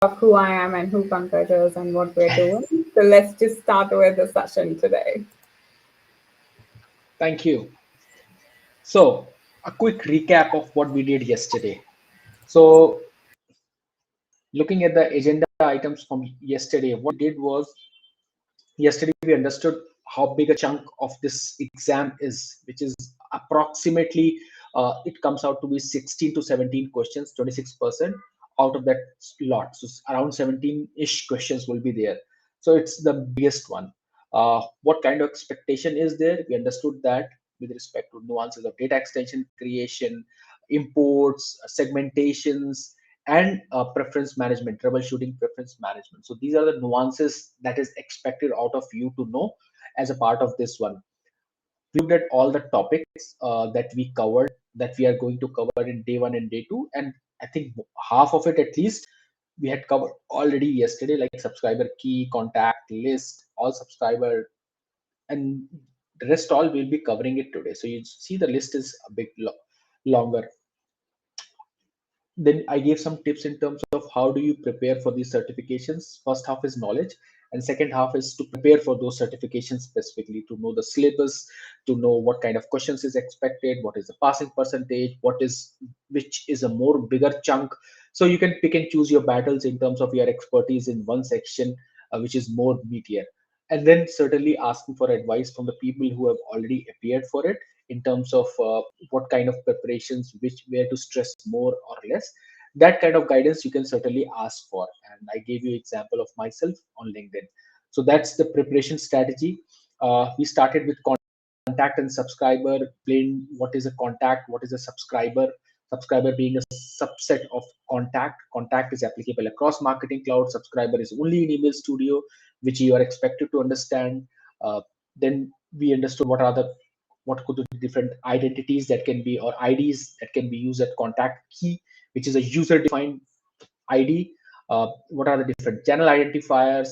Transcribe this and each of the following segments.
of who I am and who Pankaj is and what we're doing. So let's just start with the session today. Thank you. So, a quick recap of what we did yesterday. So, looking at the agenda items from yesterday, what we did was yesterday we understood how big a chunk of this exam is, which is approximately it comes out to be 16 to 17 questions, 26% out of that lot. So around 17-ish questions will be there. So it's the biggest one. What kind of expectation is there? We understood that with respect to nuances of data extension creation, imports, segmentations, and preference management, troubleshooting preference management. So these are the nuances that is expected out of you to know as a part of this one. We looked at all the topics that we covered, that we are going to cover in day one and day two, and I think half of it at least we had covered already yesterday, like subscriber key, contact list, all subscriber, and the rest all we'll be covering it today. So you see the list is a bit longer. Then I gave some tips in terms of how do you prepare for these certifications. First half is knowledge, and second half is to prepare for those certifications specifically, to know the syllabus, to know what kind of questions is expected, what is the passing percentage, which is a more bigger chunk. So you can pick and choose your battles in terms of your expertise in one section, which is more meatier. And then certainly asking for advice from the people who have already appeared for it in terms of what kind of preparations, which where to stress more or less. That kind of guidance you can certainly ask for. And I gave you example of myself on LinkedIn. So that's the preparation strategy. We started with contact and subscriber, explain what is a contact, what is a subscriber. Subscriber being a subset of contact. Contact is applicable across Marketing Cloud. Subscriber is only in Email Studio, which you are expected to understand. Then we understood what could be different identities that can be, or IDs that can be used at contact key, which is a user defined ID. What are the different channel identifiers?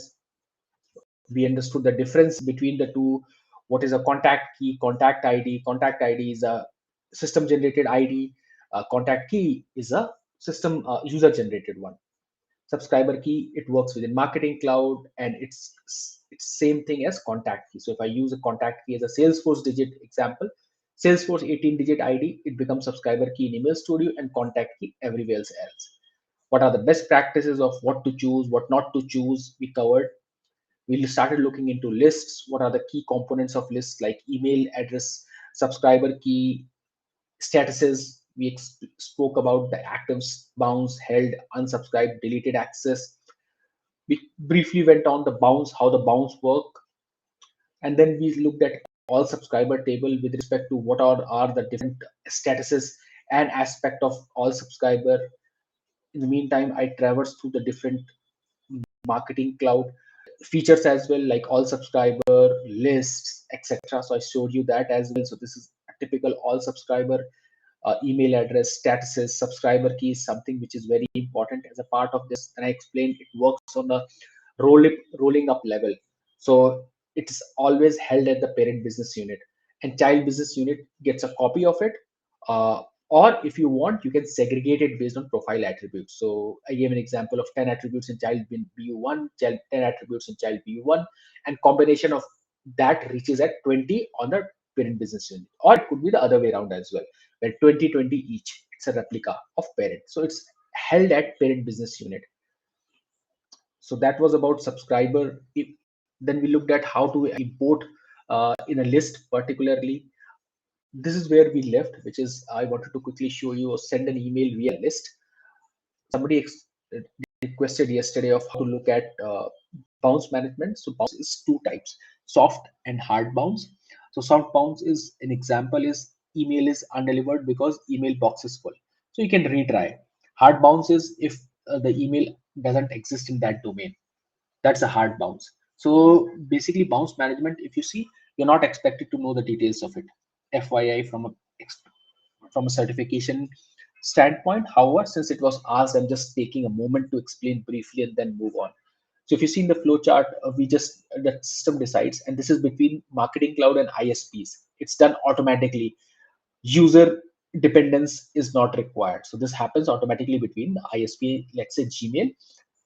We understood the difference between the two. What is a contact key, contact ID? Contact ID is a system generated ID. Contact key is a system user generated one. Subscriber key, it works within Marketing Cloud, and it's same thing as contact key. So if I use a contact key as a Salesforce digit example, Salesforce 18-digit ID, it becomes subscriber key in Email Studio, and contact key everywhere else. What are the best practices of what to choose, what not to choose, we covered. We started looking into lists. What are the key components of lists, like email address, subscriber key, statuses. We spoke about the active, bounce, held, unsubscribed, deleted access. We briefly went on the bounce, how the bounce work, and then we looked at all subscriber table with respect to what are the different statuses and aspect of all subscriber. In the meantime, I traversed through the different Marketing Cloud features as well, like all subscriber lists, etc. So I showed you that as well. So this is a typical all subscriber email address, statuses, subscriber keys, something which is very important as a part of this. And I explained it works on a rolling up level. So it's always held at the parent business unit, and child business unit gets a copy of it. Or if you want, you can segregate it based on profile attributes. So I gave an example of 10 attributes in child BU1, 10 attributes in child BU1, and combination of that reaches at 20 on the parent business unit. Or it could be the other way around as well, where 20 each. It's a replica of parent. So it's held at parent business unit. So that was about subscriber. Then we looked at how to import in a list particularly. This is where we left, which is I wanted to quickly show you or send an email via list. Somebody requested yesterday of how to look at bounce management. So bounce is two types, soft and hard bounce. So soft bounce is an example is email is undelivered because email box is full. So you can retry. Hard bounce is if the email doesn't exist in that domain. That's a hard bounce. So basically bounce management, if you see, you're not expected to know the details of it. FYI from a certification standpoint. However, since it was asked, I'm just taking a moment to explain briefly and then move on. So if you see in the flow chart, we just the system decides, and this is between Marketing Cloud and ISPs. It's done automatically. User dependence is not required. So this happens automatically between the ISP, let's say Gmail,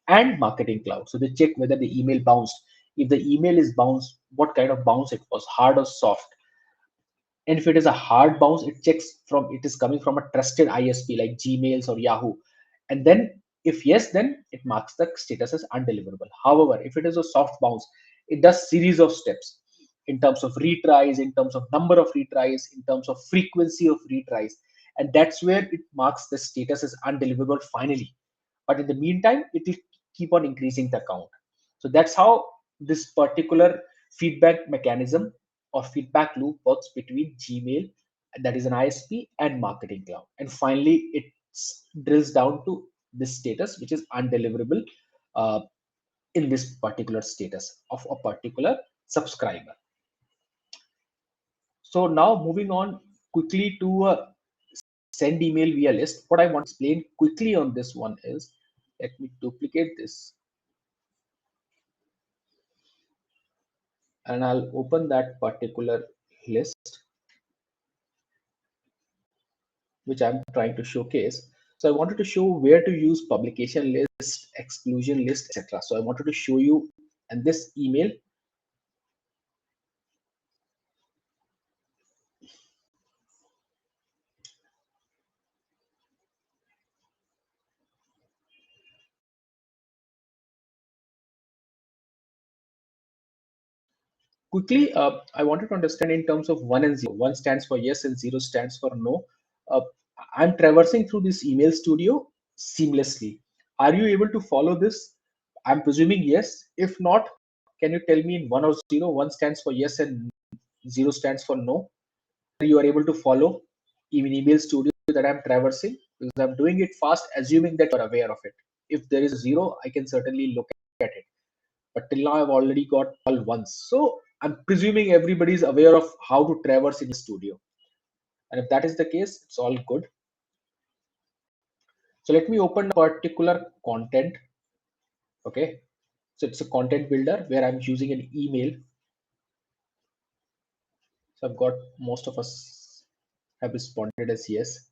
and Marketing Cloud. So they check whether the email bounced. If the email is bounced, what kind of bounce it was, hard or soft. And if it is a hard bounce, it checks from it is coming from a trusted ISP like Gmails or Yahoo. And then if yes, then it marks the status as undeliverable. However, if it is a soft bounce, it does series of steps in terms of retries, in terms of number of retries, in terms of frequency of retries. And that's where it marks the status as undeliverable finally. But in the meantime, it will keep on increasing the count. So that's how this particular feedback mechanism or feedback loop works between Gmail, that is an ISP, and Marketing Cloud. And finally, it drills down to this status, which is undeliverable uh, in this particular status of a particular subscriber. So now moving on quickly to send email via list. What I want to explain quickly on this one is, let me duplicate this and I'll open that particular list which I'm trying to showcase. So I wanted to show where to use publication list, exclusion list, etc. So I wanted to show you, and this email, quickly, I wanted to understand in terms of 1 and 0. 1 stands for yes and 0 stands for no. Uh, I'm traversing through this email studio seamlessly. Are you able to follow this? I'm presuming yes. If not, can you tell me in 1 or 0? 1 stands for yes and 0 stands for no. You are able to follow even email studio that I'm traversing, because I'm doing it fast, assuming that you're aware of it. If there is a 0, I can certainly look at it. But till now, I've already got all once. So I'm presuming everybody's aware of how to traverse in studio. And if that is the case, it's all good. So let me open a particular content. Okay. So it's a content builder where I'm using an email. So I've got most of us have responded as yes.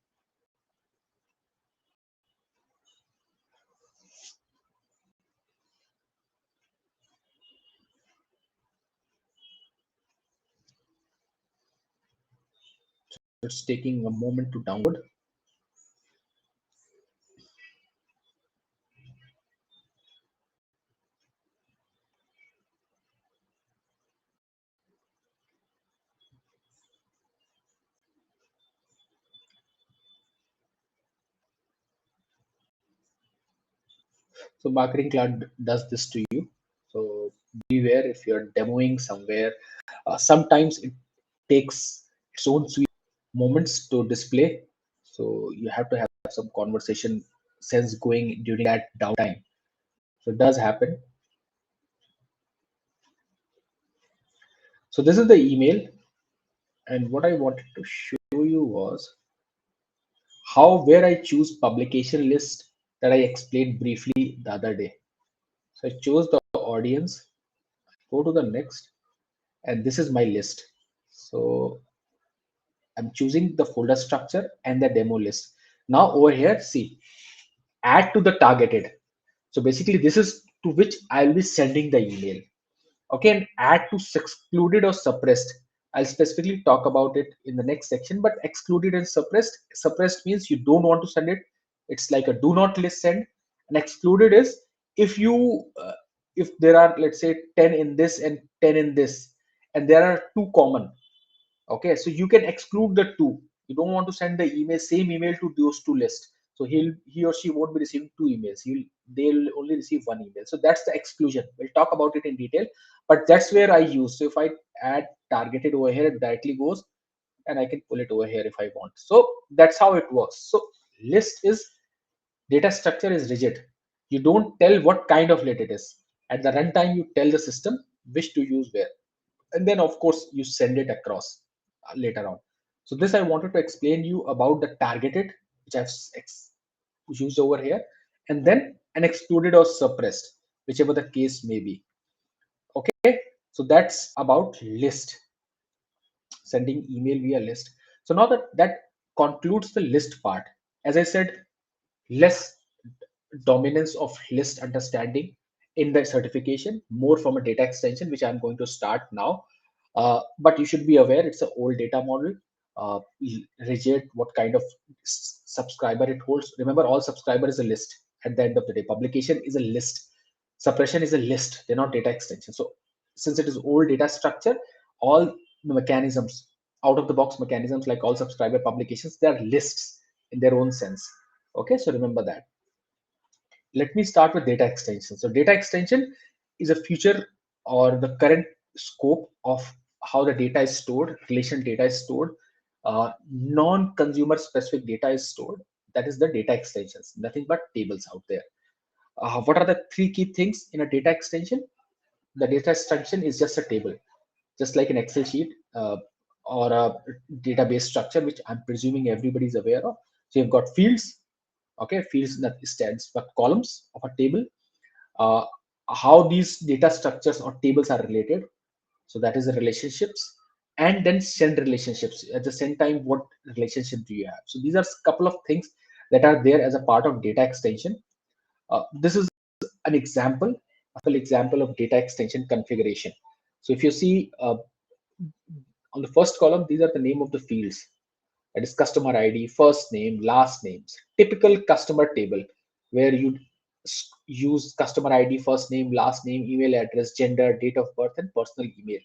It's taking a moment to download. So Marketing Cloud does this to you. So beware if you're demoing somewhere. Sometimes it takes its own sweet moments to display. So you have to have some conversation sense going during that downtime. So it does happen. So this is the email. And what I wanted to show you was where I choose publication list that I explained briefly the other day. So I chose the audience, go to the next, and this is my list. So I'm choosing the folder structure and the demo list. Now over here, see, add to the targeted. So basically this is to which I'll be sending the email. Okay, and add to excluded or suppressed. I'll specifically talk about it in the next section, but excluded and suppressed means you don't want to send it. It's like a do not list send. And excluded is if you if there are, let's say, 10 in this and 10 in this, and there are two common. Okay, so you can exclude the two. You don't want to send the same email to those two lists. So he or she won't be receiving two emails. They'll only receive one email. So that's the exclusion. We'll talk about it in detail, but that's where I use. So if I add targeted over here, it directly goes, and I can pull it over here if I want. So that's how it works. So list is, data structure is rigid. You don't tell what kind of list it is. At the runtime, you tell the system which to use where, and then of course you send it across later on. So this I wanted to explain you about the targeted, which I've used over here, and then an excluded or suppressed, whichever the case may be. Okay, so that's about list, sending email via list. So now that concludes the list part. As I said, less dominance of list understanding in the certification, more from a data extension, which I'm going to start now. But you should be aware it's an old data model, uh, rigid, what kind of subscriber it holds. Remember, all subscriber is a list at the end of the day. Publication is a list. Suppression is a list. They're not data extension. So since it is old data structure, all the mechanisms, out of the box mechanisms, like all subscriber publications, they are lists in their own sense. Okay, so remember that. Let me start with data extension. So data extension is a future or the current scope of how the data is stored, relation data is stored, non-consumer specific data is stored. That is the data extensions, nothing but tables out there. What are the three key things in a data extension? The data extension is just a table, just like an Excel sheet, or a database structure, which I'm presuming everybody is aware of. So you've got fields. Okay, fields that stands for columns of a table. uh, how these data structures or tables are related, so that is the relationships. And then send relationships. At the same time, what relationship do you have? So these are a couple of things that are there as a part of data extension. This is an example, a full example of data extension configuration. So if you see, on the first column, these are the name of the fields. That is customer ID, first name, last names. Typical customer table where you use customer ID, first name, last name, email address, gender, date of birth, and personal email,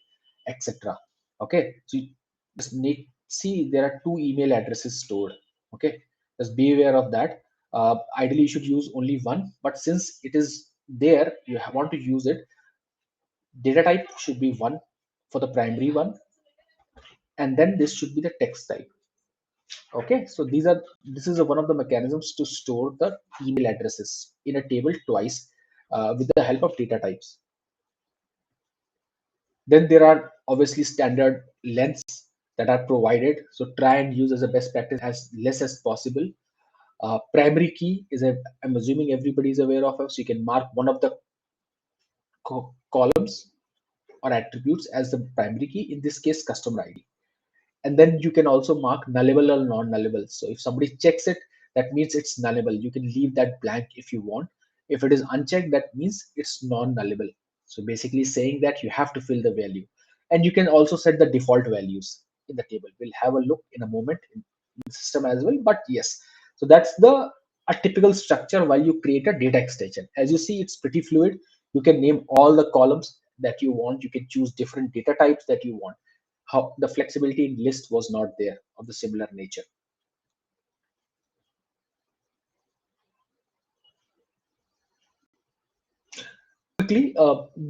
etc. Okay, so you just need see there are two email addresses stored. Okay, just be aware of that. Ideally, you should use only one, but since it is there, you want to use it. Data type should be one for the primary one, and then this should be the text type. Okay, so this is one of the mechanisms to store the email addresses in a table twice, with the help of data types. Then there are obviously standard lengths that are provided. So try and use as a best practice as less as possible. Primary key is I'm assuming everybody is aware of it. So you can mark one of the columns or attributes as the primary key. In this case, customer ID. And then you can also mark nullable or non-nullable. So if somebody checks it, that means it's nullable. You can leave that blank if you want. If it is unchecked, that means it's non-nullable. So basically saying that you have to fill the value. And you can also set the default values in the table. We'll have a look in a moment in the system as well. But yes, so that's the a typical structure while you create a data extension. As you see, it's pretty fluid. You can name all the columns that you want. You can choose different data types that you want. How the flexibility in list was not there of the similar nature. Quickly,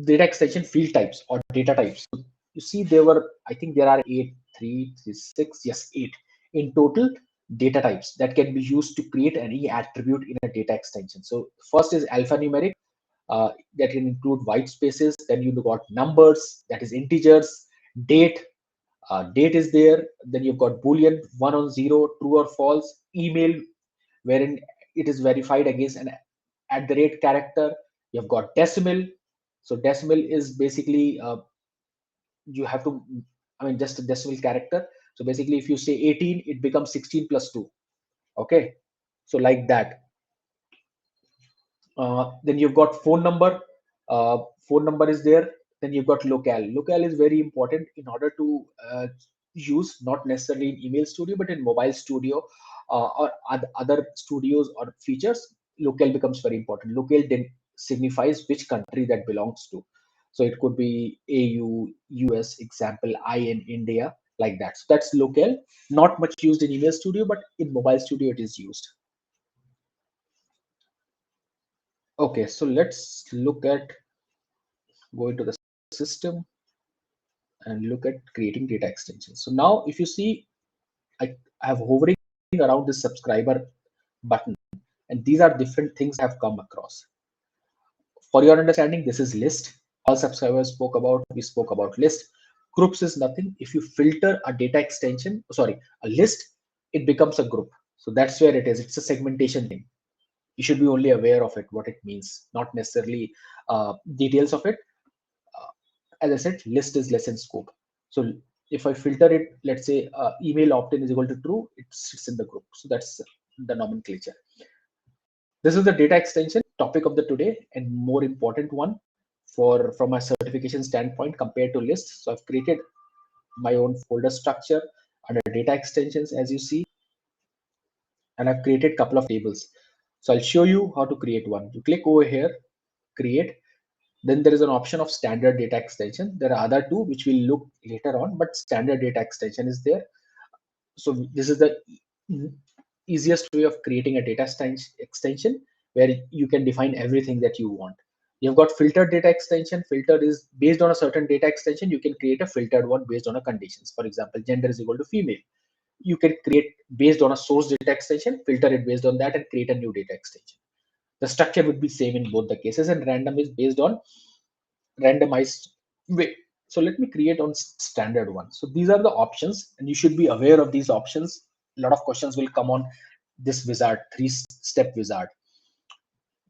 data extension field types or data types. So you see, there were, I think there are eight, three, six, yes, eight in total data types that can be used to create any attribute in a data extension. So first is alphanumeric, that can include white spaces. Then you got numbers, that is integers, date, date is there. Then you've got boolean, 1 or 0, true or false, email, wherein it is verified against an at the rate character. You've got decimal. So decimal is basically, you have to, I mean, just a decimal character. So basically, if you say 18, it becomes 16 plus 2. Okay, so like that. Then you've got phone number. Phone number is there. Then you've got locale. Locale is very important in order to use, not necessarily in email studio, but in mobile studio, or other studios or features. Locale becomes very important. Locale then signifies which country that belongs to. So it could be AU, US, example, I in India, like that. So that's locale. Not much used in email studio, but in mobile studio it is used. Okay, so let's look at, go into the system and look at creating data extensions. So now if you see, I have hovering around this subscriber button, and these are different things I have come across. For your understanding, this is list. All subscribers we spoke about list. Groups is nothing. If you filter a data extension, sorry, a list, it becomes a group. So that's where it is. It's a segmentation thing. You should be only aware of it, what it means, not necessarily details of it. As I said, list is less in scope. So if I filter it, let's say email opt-in is equal to true, it sits in the group. So that's the nomenclature. This is the data extension topic of the today and more important one for from a certification standpoint compared to lists. So I've created my own folder structure under data extensions, as you see, and I've created a couple of tables. So I'll show you how to create one. You click over here, create. Then there is an option of standard data extension. There are other two which we'll look later on, but standard data extension is there. So this is the easiest way of creating a data extension where you can define everything that you want. You've got filtered data extension. Filter is based on a certain data extension. You can create a filtered one based on a conditions. For example, gender is equal to female. You can create based on a source data extension, filter it based on that, and create a new data extension. The structure would be same in both the cases, and random is based on randomized way. So let me create on standard one. So these are the options, and you should be aware of these options. A lot of questions will come on this wizard, three-step wizard.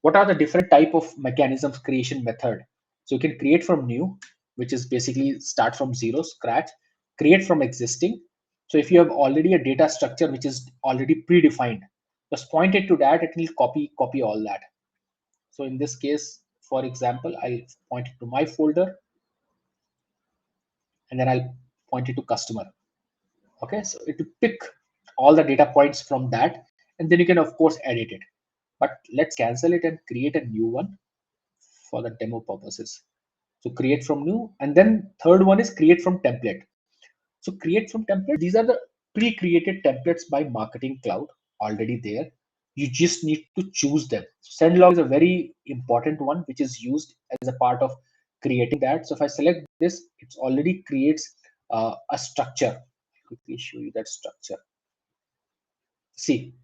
What are the different type of mechanisms creation method? So you can create from new, which is basically start from zero, scratch, create from existing. So if you have already a data structure which is already predefined, just point it to that, it will copy all that. So in this case, for example, I'll point it to my folder, and then I'll point it to customer. Okay, so it will pick all the data points from that, and then you can of course edit it. But let's cancel it and create a new one for the demo purposes. So create from new, and then third one is create from template. So create from template, these are the pre-created templates by Marketing Cloud already there. You just need to choose them. Send log is a very important one, which is used as a part of creating that. So if I select this, it already creates a structure. I'll quickly show you that structure. See,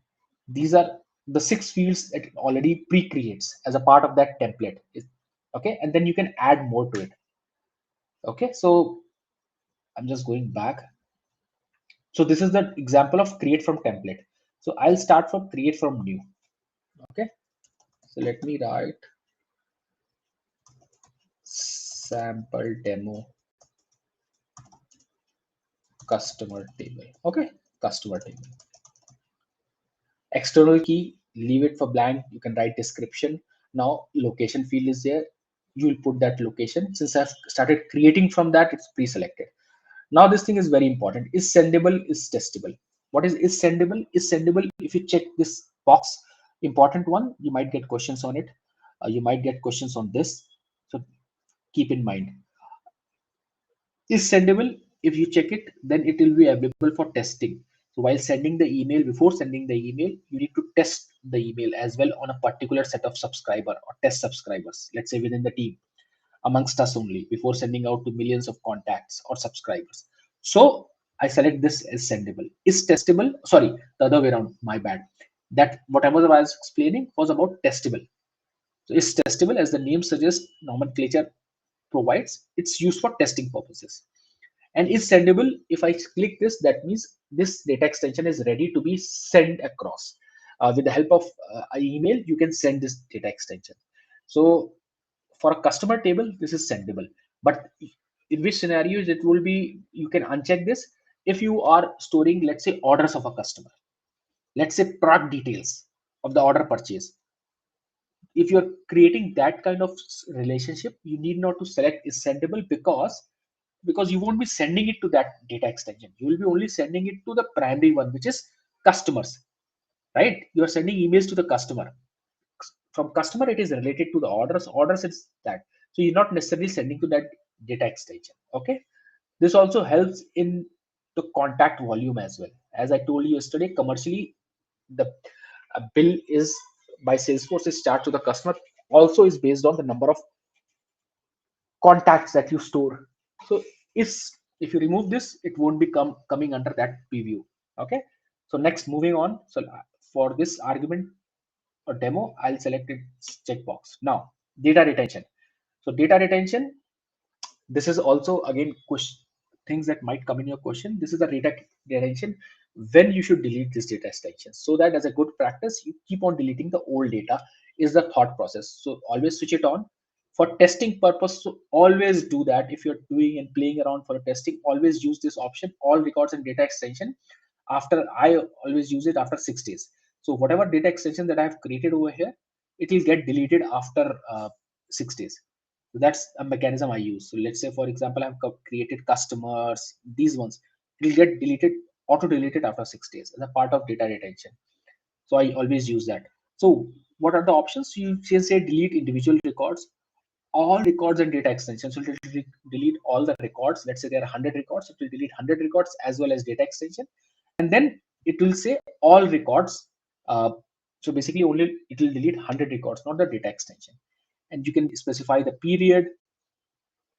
these are the 6 fields that it already pre-creates as a part of that template. Okay, and then you can add more to it. Okay, so I'm just going back. So this is the example of create from template. So I'll start from create from new. Okay, so let me write sample demo customer table. Okay, customer table. External key, leave it for blank. You can write description. Now location field is there. You will put that location. Since I've started creating from that, it's pre-selected. Now this thing is very important. Is sendable, is testable. What is sendable? Is sendable if you check this box, important one, you might get questions on it. You might get questions on this. So keep in mind. Is sendable, if you check it, then it will be available for testing. So while sending the email, before sending the email, you need to test the email as well on a particular set of subscriber or test subscribers, let's say within the team, amongst us only, before sending out to millions of contacts or subscribers. So I select this as sendable. Is testable, sorry, the other way around, my bad. That whatever I was explaining was about testable. So is testable, as the name suggests, nomenclature provides, it's used for testing purposes. And is sendable, if I click this, that means this data extension is ready to be sent across. With the help of an email, you can send this data extension. So for a customer table, this is sendable. But in which scenarios it will be, you can uncheck this if you are storing, let's say, orders of a customer. Let's say product details of the order purchase. If you're creating that kind of relationship, you need not to select is sendable, because you won't be sending it to that data extension. You will be only sending it to the primary one, which is customers, right? You are sending emails to the customer. From customer, it is related to the orders, it's that. So you're not necessarily sending to that data extension. Okay, this also helps in the contact volume as well. As I told you yesterday, commercially, the bill is by Salesforce is charged to the customer, also is based on the number of contacts that you store. So if you remove this, it won't be coming under that preview. Okay, so next, moving on. So for this argument or demo, I'll select it checkbox. Now data retention. So data retention, this is also again things that might come in your question. This is the data retention, when you should delete this data extension, so that as a good practice you keep on deleting the old data, is the thought process. So always switch it on for testing purpose. So always do that. If you're doing and playing around for a testing, always use this option, all records and data extension. After, I always use it after 6 days. So whatever data extension that I have created over here, it will get deleted after 6 days. So that's a mechanism I use. So let's say, for example, I've created customers, these ones, it will get deleted, auto deleted after 6 days as a part of data retention. So I always use that. So what are the options? You can say delete individual records, all records and data extensions. So it will delete all the records. Let's say there are 100 records, it will delete 100 records as well as data extension. And then it will say all records. So basically only it will delete 100 records, not the data extension. And you can specify the period,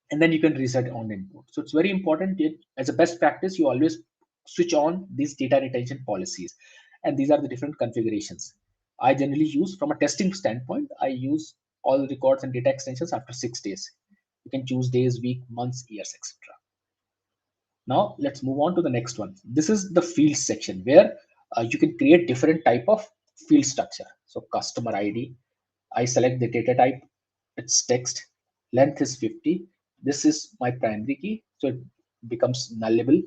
and then you can reset on input. So it's very important that as a best practice, you always switch on these data retention policies. And these are the different configurations. I generally use, from a testing standpoint, I use all records and data extensions after 6 days. You can choose days, week, months, years, etc. Now let's move on to the next one. This is the fields section where you can create different type of field structure. So customer ID, I select the data type, it's text, length is 50. This is my primary key, so it becomes nullable,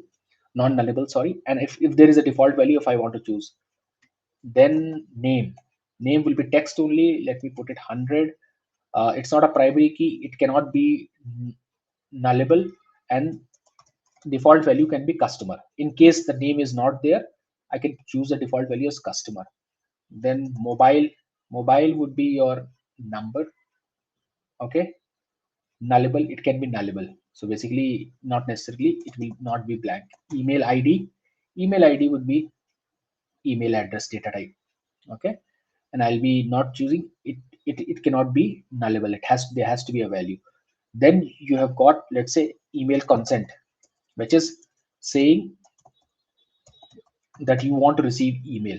non-nullable, sorry. And if there is a default value, if I want to choose, then name will be text only. Let me put it 100. It's not a primary key, it cannot be nullable, and default value can be customer. In case the name is not there, I can choose the default value as customer. Then mobile would be your number. Okay, nullable, it can be nullable. So basically, not necessarily, it will not be blank. Email id would be email address data type. Okay, and I'll be not choosing it. It cannot be nullable, there has to be a value. Then you have got, let's say, email consent, which is saying that you want to receive email.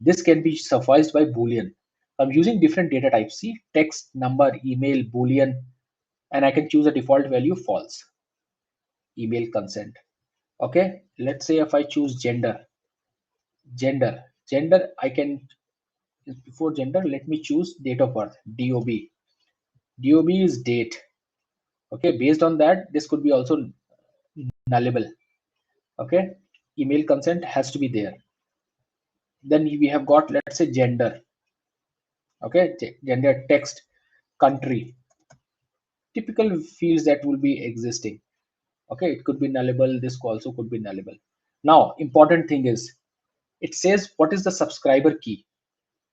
This can be sufficed by boolean. I'm using different data types, see, text, number, email, boolean, and I can choose a default value false. Email consent. Okay, let's say if I choose gender, I can, before gender, let me choose date of birth, dob is date. Okay, based on that, this could be also nullable. Okay, email consent has to be there. Then we have got, let's say, gender. Okay, gender, text, country, typical fields that will be existing. Okay, it could be nullable, this also could be nullable. Now important thing is, it says what is the subscriber key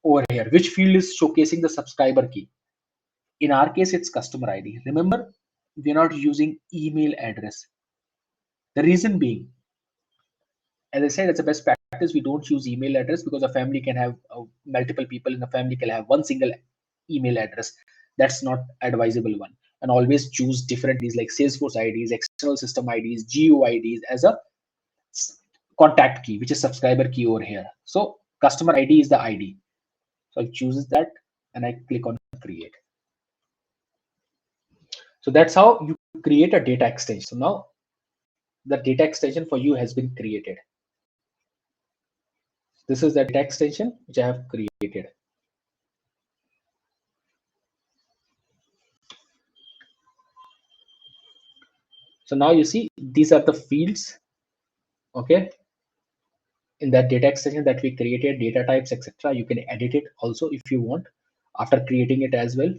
over here, which field is showcasing the subscriber key. In our case, it's customer ID. Remember, we're not using email address. The reason being, as I said, it's a best practice, we don't use email address because a family can have multiple people in a family can have one single email address. That's not advisable one. And always choose different IDs like Salesforce IDs, external system IDs, geo IDs as a contact key, which is subscriber key over here. So customer ID is the ID. So I choose that and I click on create. So that's how you create a data extension. So now the data extension for you has been created. This is the data extension which I have created. So now you see these are the fields. Okay, in that data extension that we created, data types, etc. You can edit it also if you want after creating it as well.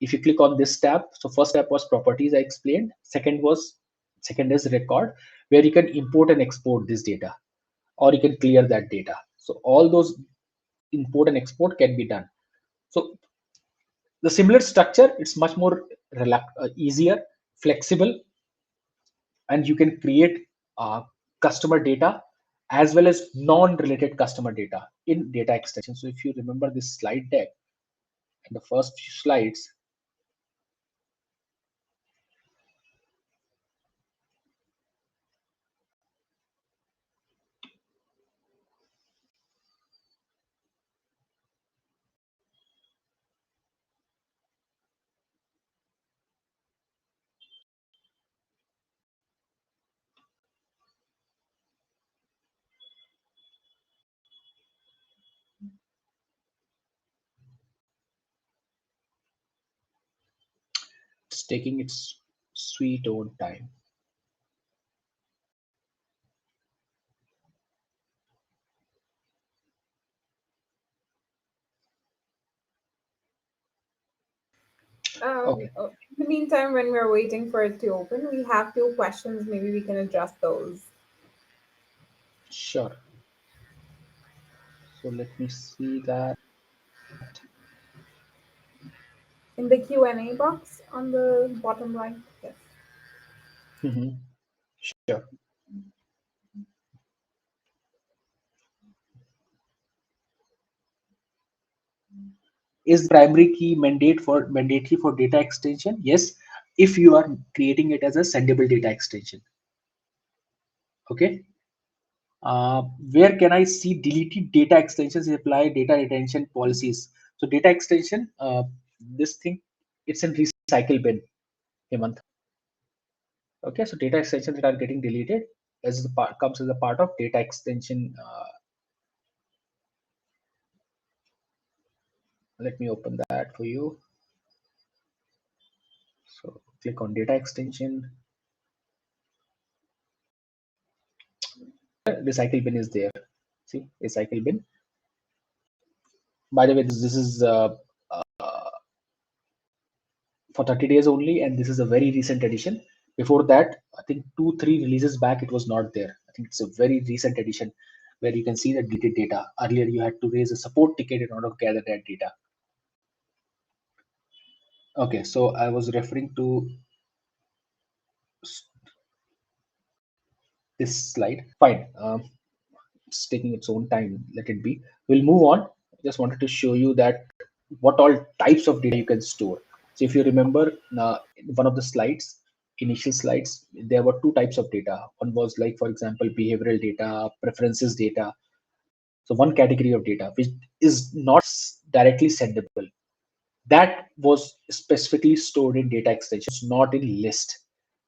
If you click on this tab, so first tab was properties, I explained. Second is record, where you can import and export this data, or you can clear that data. So all those import and export can be done. So the similar structure, it's much more easier, flexible, and you can create customer data as well as non-related customer data in data extension. So if you remember this slide deck, in the first few slides, it's taking its sweet own time. Okay, In the meantime, when we're waiting for it to open, we have two questions. Maybe we can address those. sure. So let me see that. In the Q&A box on the bottom right. Yes. Mhm. Sure. Is primary key mandatory for data extension? Yes, if you are creating it as a sendable data extension. Okay. Uh, where can I see deleted data extensions apply data retention policies? So data extension, this thing, it's in recycle bin, Hemant. Okay, so data extensions that are getting deleted as the part comes as a part of data extension. Let me open that for you. So click on data extension. Recycle bin is there. See, recycle bin. By the way, this is for 30 days only, and this is a very recent addition. Before that, I think 2 3 releases back it was not there. I think it's a very recent addition where you can see the deleted data. Earlier you had to raise a support ticket in order to gather that data. Okay, so I was referring to this slide. Fine. It's taking its own time, let it be. We'll move on. Just wanted to show you that what all types of data you can store. So if you remember, in one of the slides, initial slides, there were two types of data. One was like, for example, behavioral data, preferences data. So one category of data which is not directly sendable, that was specifically stored in data extensions, not in list.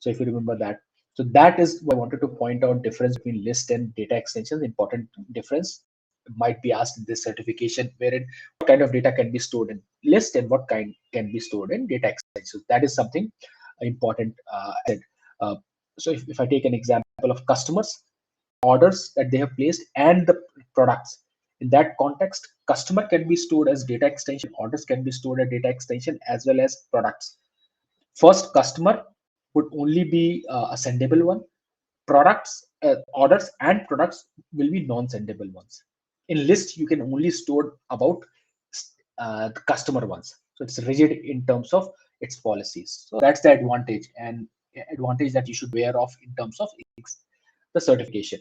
So if you remember that, so that is what I wanted to point out, difference between list and data extensions. Important difference might be asked in this certification, wherein what kind of data can be stored in list and what kind can be stored in data extensions. That is something important. Uh, so if I take an example of customers, orders that they have placed and the products, in that context, customer can be stored as data extension, orders can be stored as data extension, as well as products. First, customer would only be a sendable one. Products, orders and products will be non-sendable ones. In list, you can only store about the customer ones. So it's rigid in terms of its policies. So that's the advantage, and advantage that you should be aware of in terms of the certification.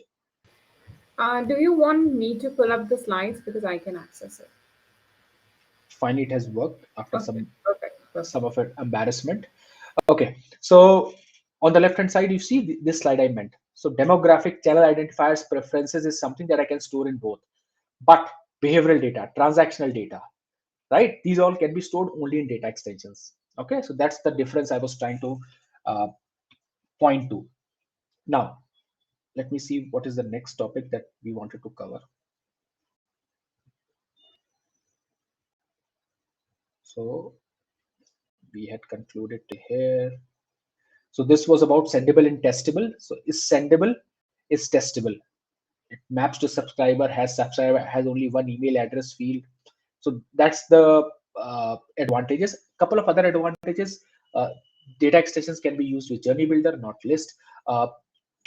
Do you want me to pull up the slides because I can access it? Finally, it has worked after Okay, perfect, some perfect. of it embarrassment. Okay, so on the left hand side, you see this slide I meant. So demographic channel identifiers preferences is something that I can store in both, but behavioral data, transactional data, right? These all can be stored only in data extensions. Okay, so that's the difference I was trying to uh, point to. Now, let me see what is the next topic that we wanted to cover. So we had concluded to here. So this was about sendable and testable. So is sendable, is testable. It maps to subscriber has only one email address field. So that's the advantages. Couple of other advantages. Uh, Data extensions can be used with journey builder, not list. Uh,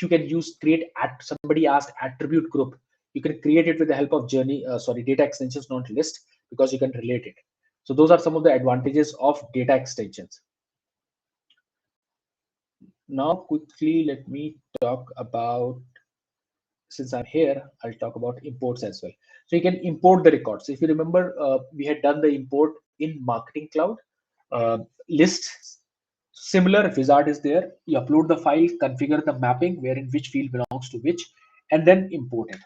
you can use create at somebody asked attribute group. You can create it with the help of data extensions, not list, because you can relate it. So those are some of the advantages of data extensions. Now, quickly, let me talk about, since I'm here, I'll talk about imports as well. So you can import the records. If you remember, we had done the import in Marketing Cloud lists. Similar wizard is there. You upload the file, configure the mapping, wherein which field belongs to which, and then import it.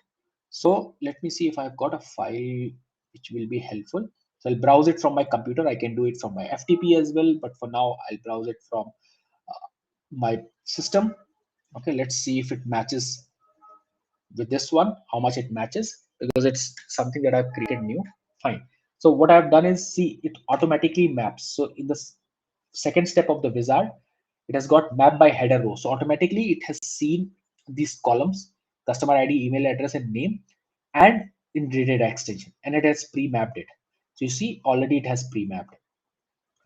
So let me see if I've got a file which will be helpful. So I'll browse it from my computer. I can do it from my FTP as well, but for now, I'll browse it from my system. Okay, let's see if it matches with this one, how much it matches, because it's something that I've created new. Fine. So what I've done is, see, it automatically maps. So in the second step of the wizard, it has got mapped by header row. So automatically it has seen these columns, customer ID, email address, and name, and in data extension, and it has pre-mapped it. So you see already it has pre-mapped.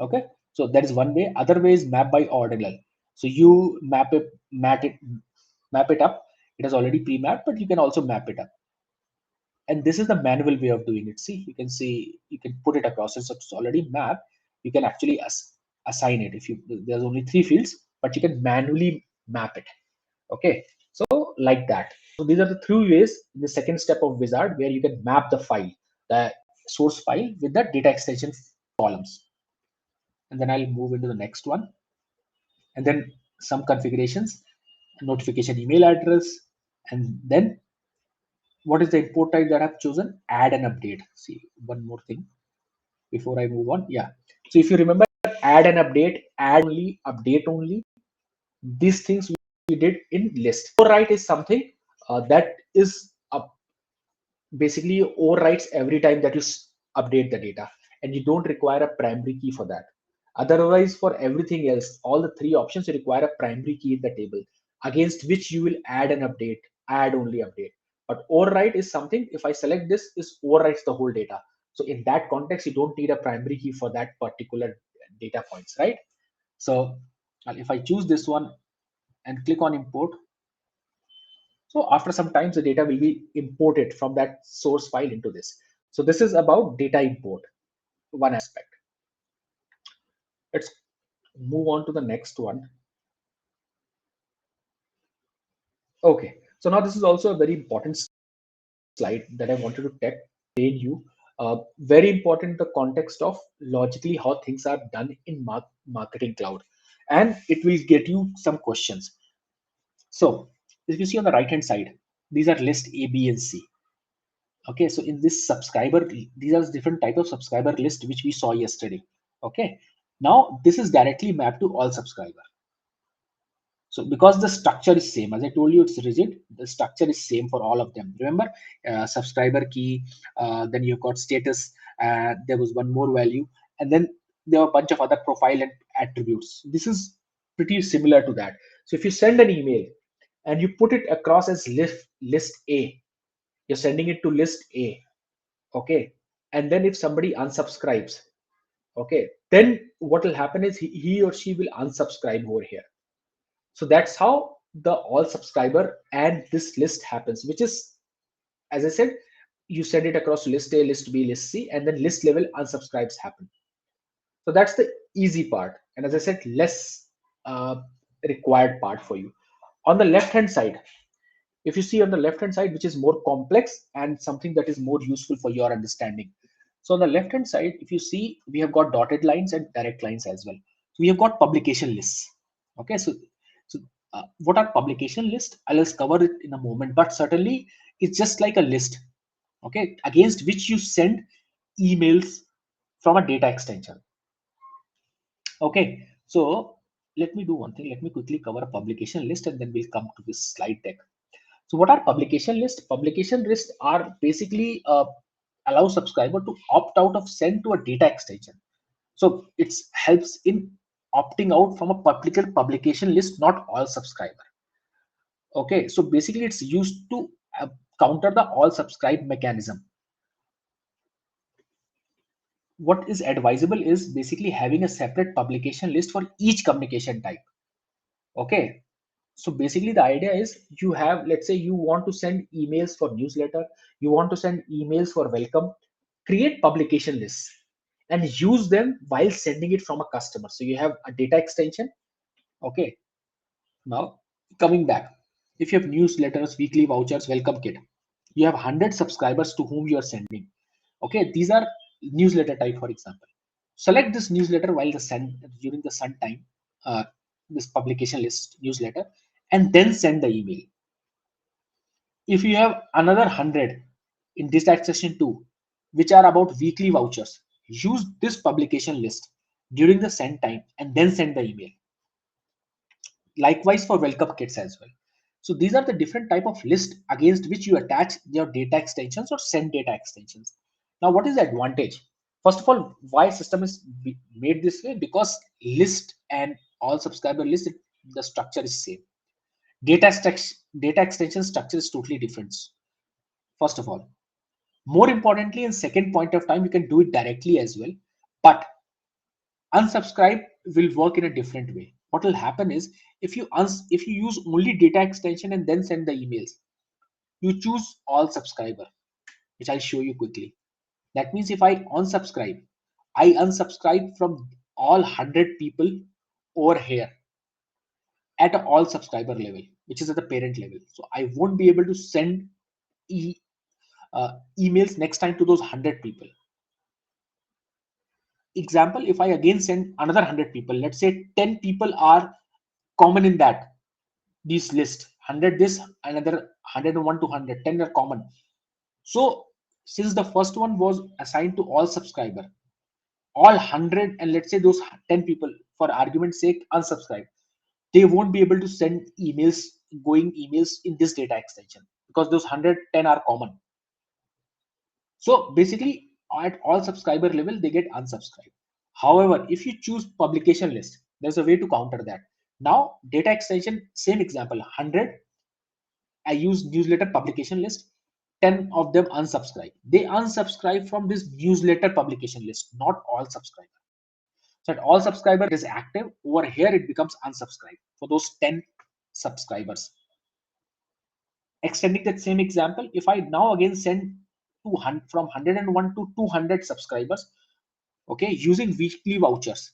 Okay. So that is one way. Other way is map by ordinal. So you map it up. It is already pre-mapped, but you can also map it up. And this is the manual way of doing it. See, you can put it across. Since it's already mapped, you can actually assign it. If you there's only 3 fields, but you can manually map it. Okay, so like that. So these are the 3 ways in the second step of wizard, where you can map the source file with the data extension columns. And then I'll move into the next one. And then some configurations, notification email address. And then what is the import type that I've chosen? Add and update. See, one more thing before I move on. Yeah. So if you remember, add and update, add only, update only, these things we did in list. Overwrite is something that is basically overwrites every time that you update the data, and you don't require a primary key for that. Otherwise, for everything else, all the 3 options, you require a primary key in the table against which you will add an update, add only update. But overwrite is something, if I select this, is overwrites the whole data. So in that context, you don't need a primary key for that particular data points, right? So if I choose this one and click on import, so after some time, the data will be imported from that source file into this. So this is about data import, one aspect. Let's move on to the next one. Okay, so now this is also a very important slide that I wanted to explain you. Very important, the context of logically how things are done in marketing cloud, and it will get you some questions. So if you see on the right hand side, these are list A, B, and C. Okay, so in this subscriber, these are different type of subscriber list which we saw yesterday. Okay, now this is directly mapped to all subscriber. So because the structure is same, as I told you, it's rigid. The structure is same for all of them. Remember, subscriber key, then you've got status. There was one more value, and then there are a bunch of other profile and attributes. This is pretty similar to that. So if you send an email and you put it across as list A, you're sending it to list A. Okay, and then if somebody unsubscribes, okay, then what will happen is he or she will unsubscribe over here. So that's how the all subscriber and this list happens, which is, as I said, you send it across to list A, list B, list C, and then list level unsubscribes happen. So that's the easy part, and as I said, less required part for you. On the left hand side, if you see on the left hand side, which is more complex and something that is more useful for your understanding. So on the left hand side, if you see, we have got dotted lines and direct lines as well. So we have got publication lists. Okay, so what are publication lists? I'll just cover it in a moment, but certainly it's just like a list, okay, against which you send emails from a data extension. Okay, so let me do one thing. Let me quickly cover a publication list, and then we'll come to this slide deck. So what are publication lists? Publication lists are basically allow subscriber to opt out of send to a data extension. So it helps in opting out from a particular publication list, not all subscriber. Okay, so basically it's used to counter the all subscribe mechanism. What is advisable is basically having a separate publication list for each communication type. Okay, so basically the idea is you have, let's say you want to send emails for newsletter, you want to send emails for welcome, create publication lists and use them while sending it from a customer. So you have a data extension. Okay, now coming back, if you have newsletters, weekly vouchers, welcome kit, you have 100 subscribers to whom you are sending. Okay, these are newsletter type. For example, select this newsletter while the send during the send time, this publication list newsletter, and then send the email. If you have another 100 in this section 2, which are about weekly vouchers, use this publication list during the send time and then send the email. Likewise for welcome kits as well. So these are the different type of list against which you attach your data extensions or send data extensions. Now, what is the advantage? First of all, why system is made this way? Because list and all subscriber list, the structure is same. Data extension structure is totally different. First of all, more importantly, in second point of time, you can do it directly as well. But Unsubscribe will work in a different way. What will happen is, if you use only data extension and then send the emails, you choose all subscriber, which I'll show you quickly. That means if I unsubscribe, I unsubscribe from all 100 people over here at a all subscriber level, which is at the parent level. So I won't be able to send e- emails next time to those 100 people. Example, if I again send another 100 people, let's say 10 people are common in that this list, 100 this, another 101 to 100, 10 are common. So since the first one was assigned to all subscriber, all 100, and let's say those 10 people, for argument's sake, unsubscribe, they won't be able to send emails in this data extension because those 110 are common. So basically at all subscriber level they get unsubscribed. However, if you choose publication list, there's a way to counter that. Now data extension, same example, 100, I use newsletter publication list, 10 of them unsubscribe. They unsubscribe from this newsletter publication list, not all subscriber. So at all subscriber it is active. Over here it becomes unsubscribe for those 10 subscribers. Extending that same example, if I now again send 200 from 101 to 200 subscribers, okay, using weekly vouchers,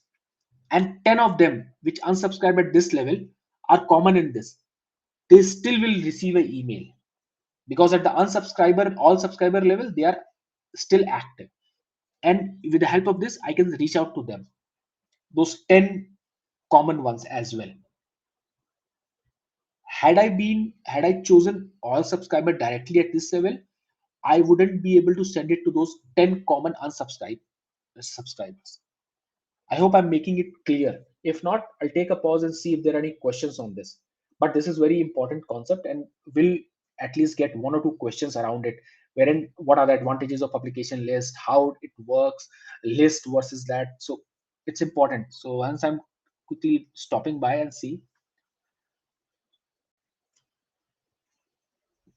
and 10 of them which unsubscribe at this level are common in this, they still will receive an email because at the unsubscriber all subscriber level they are still active, and with the help of this I can reach out to them, those 10 common ones as well. Had I chosen all subscriber directly at this level, I wouldn't be able to send it to those 10 common unsubscribe subscribers. I hope I'm making it clear. If not, I'll take a pause and see if there are any questions on this. But this is very important concept, and we'll at least get one or two questions around it, wherein what are the advantages of publication list, how it works, list versus that. So it's important. So once I'm quickly stopping by and see,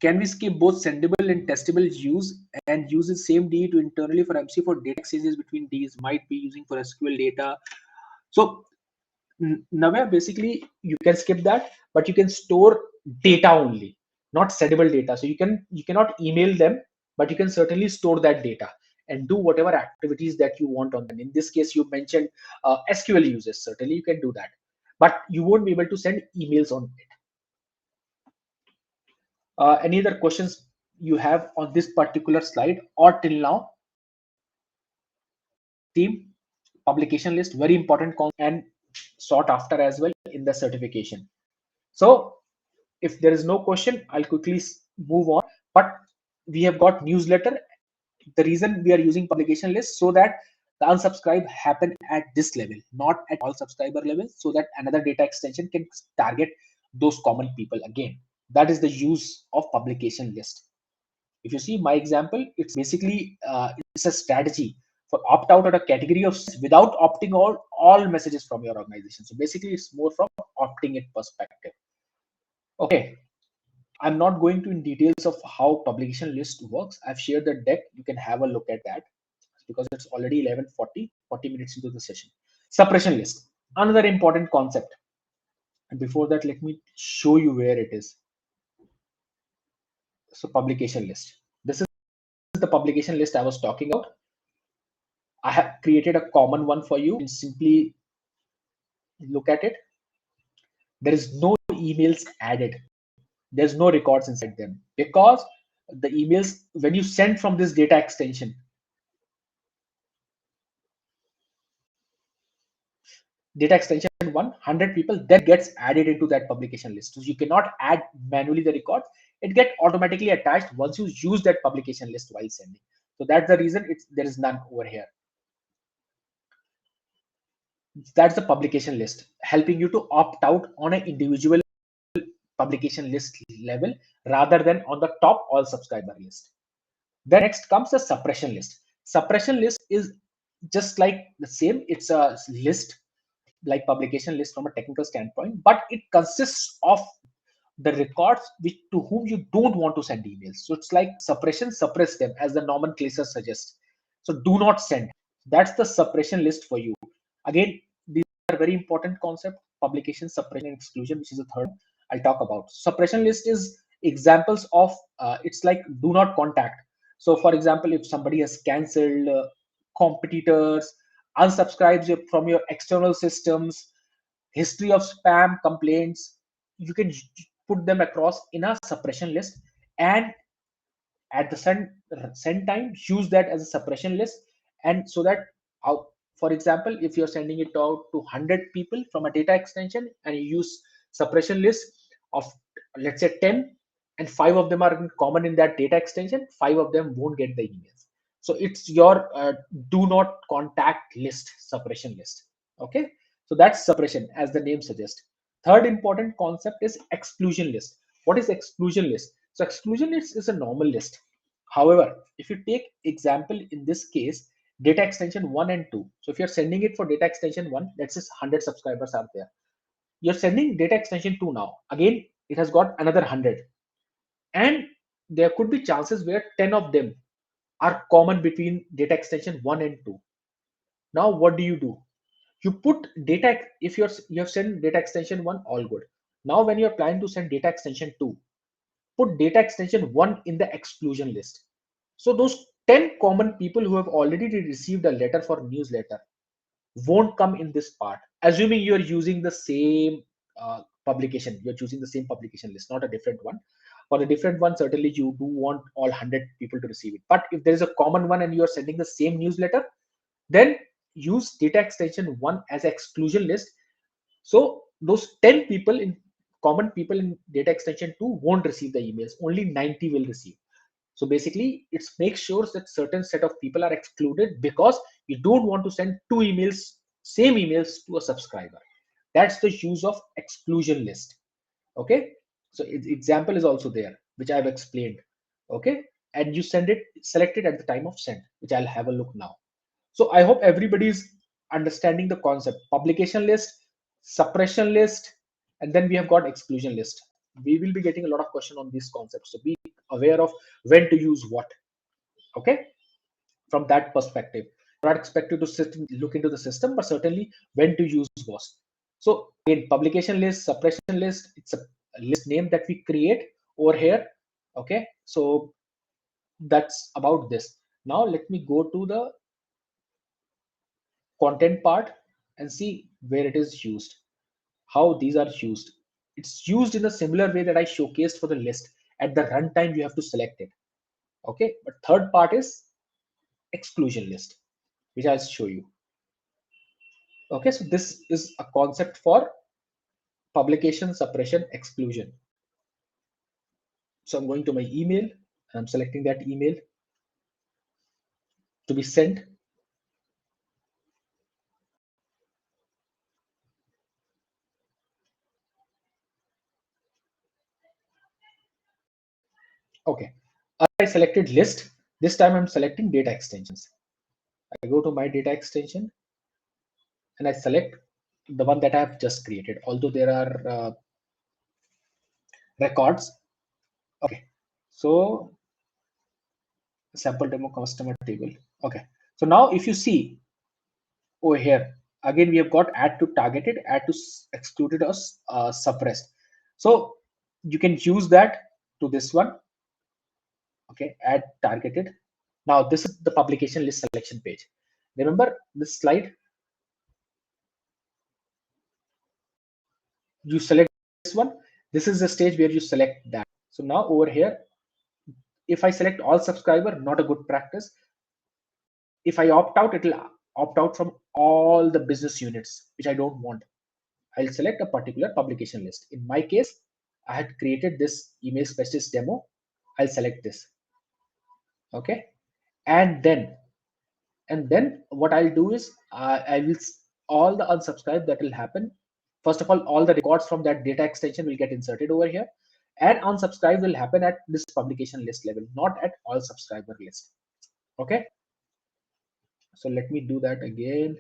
can we skip both sendable and testable use and use the same DE to internally for MC for data exchanges between Ds might be using for SQL data? So Navya, basically you can skip that, but you can store data only, not sendable data. So you cannot email them, but you can certainly store that data and do whatever activities that you want on them. In this case, you mentioned SQL uses. Certainly you can do that, but you won't be able to send emails on it. Any other questions you have on this particular slide or till now? Team, publication list, very important and sought after as well in the certification. So if there is no question, I'll quickly move on. But we have got newsletter. The reason we are using publication list, so that the unsubscribe happen at this level, not at all subscriber levels, so that another data extension can target those common people again. That is the use of publication list. If you see my example, it's basically it's a strategy for opt out of a category of without opting all messages from your organization. So basically it's more from opting it perspective. Okay, I'm not going to in details of how publication list works. I've shared the deck. You can have a look at that because it's already 11:40, 40 minutes into the session. Suppression list, another important concept. And before that, let me show you where it is. So publication list. This is the publication list I was talking about. I have created a common one for you and simply look at it. There is no emails added. There's no records inside them because the emails, when you send from this data extension, data extension 100 people, then gets added into that publication list. So you cannot add manually the records. It get automatically attached once you use that publication list while sending. So that's the reason there is none over here. That's the publication list, helping you to opt out on an individual publication list level rather than on the top all subscriber list. Then next comes the suppression list. Suppression list is just like the same. It's a list like publication list from a technical standpoint, but it consists of the records which to whom you don't want to send emails. So it's like suppression, suppress them as the nomenclature suggests. So do not send. That's the suppression list for you. Again, these are very important concept: publication, suppression, and exclusion, which is the third I'll talk about. Suppression list is examples of it's like do not contact. So for example, if somebody has cancelled competitors, unsubscribes from your external systems, history of spam complaints, you can put them across in a suppression list, and at the send time use that as a suppression list. And so that for example, if you're sending it out to 100 people from a data extension and you use suppression list of, let's say, 10, and 5 of them are in common in that data extension, 5 of them won't get the emails. So it's your do not contact list, suppression list. Okay, so that's suppression as the name suggests. Third important concept is exclusion list. What is exclusion list? So exclusion list is a normal list. However, if you take example in this case, data extension 1 and 2. So if you're sending it for data extension 1, let's say 100 subscribers are there. You're sending data extension 2 now. Again, it has got another 100. And there could be chances where 10 of them are common between data extension 1 and 2. Now what do? You put data, if you have sent data extension 1, all good. Now when you're planning to send data extension 2, put data extension 1 in the exclusion list. So those 10 common people who have already received a letter for newsletter won't come in this part, assuming you're using the same publication. You're choosing the same publication list, not a different one. For a different one, certainly you do want all 100 people to receive it. But if there is a common one and you're sending the same newsletter, then use data extension 1 as exclusion list. So those 10 people in common people in data extension 2 won't receive the emails, only 90 will receive. So basically it makes sure that certain set of people are excluded because you don't want to send two emails, same emails to a subscriber. That's the use of exclusion list. Okay, so example is also there, which I've explained. Okay, and you send it, select it at the time of send, which I'll have a look now. So I hope everybody is understanding the concept: publication list, suppression list, and then we have got exclusion list. We will be getting a lot of question on these concepts, so be aware of when to use what. Okay, from that perspective, not expected to sit and look into the system, but certainly when to use what. So again, publication list, suppression list, it's a list name that we create over here. Okay, so that's about this. Now let me go to the content part and see where it is used, how these are used. It's used in a similar way that I showcased for the list. At the runtime, you have to select it. Okay, but third part is exclusion list, which I'll show you. Okay, so this is a concept for publication, suppression, exclusion. So I'm going to my email and I'm selecting that email to be sent. Okay, I selected list. This time I'm selecting data extensions. I go to my data extension and I select the one that I have just created, although there are records. Okay, so sample demo customer table. Okay, so now if you see over here, again we have got add to targeted, add to excluded, or suppressed. So you can use that to this one. Okay, add targeted. Now this is the publication list selection page. Remember this slide? You select this one. This is the stage where you select that. So now over here, if I select all subscriber, not a good practice. If I opt out, it will opt out from all the business units, which I don't want. I'll select a particular publication list. In my case, I had created this email specialist demo. I'll select this. Okay, and then what I'll do is I will all the unsubscribe that will happen. First of all the records from that data extension will get inserted over here, and unsubscribe will happen at this publication list level, not at all subscriber list. Okay, so let me do that again.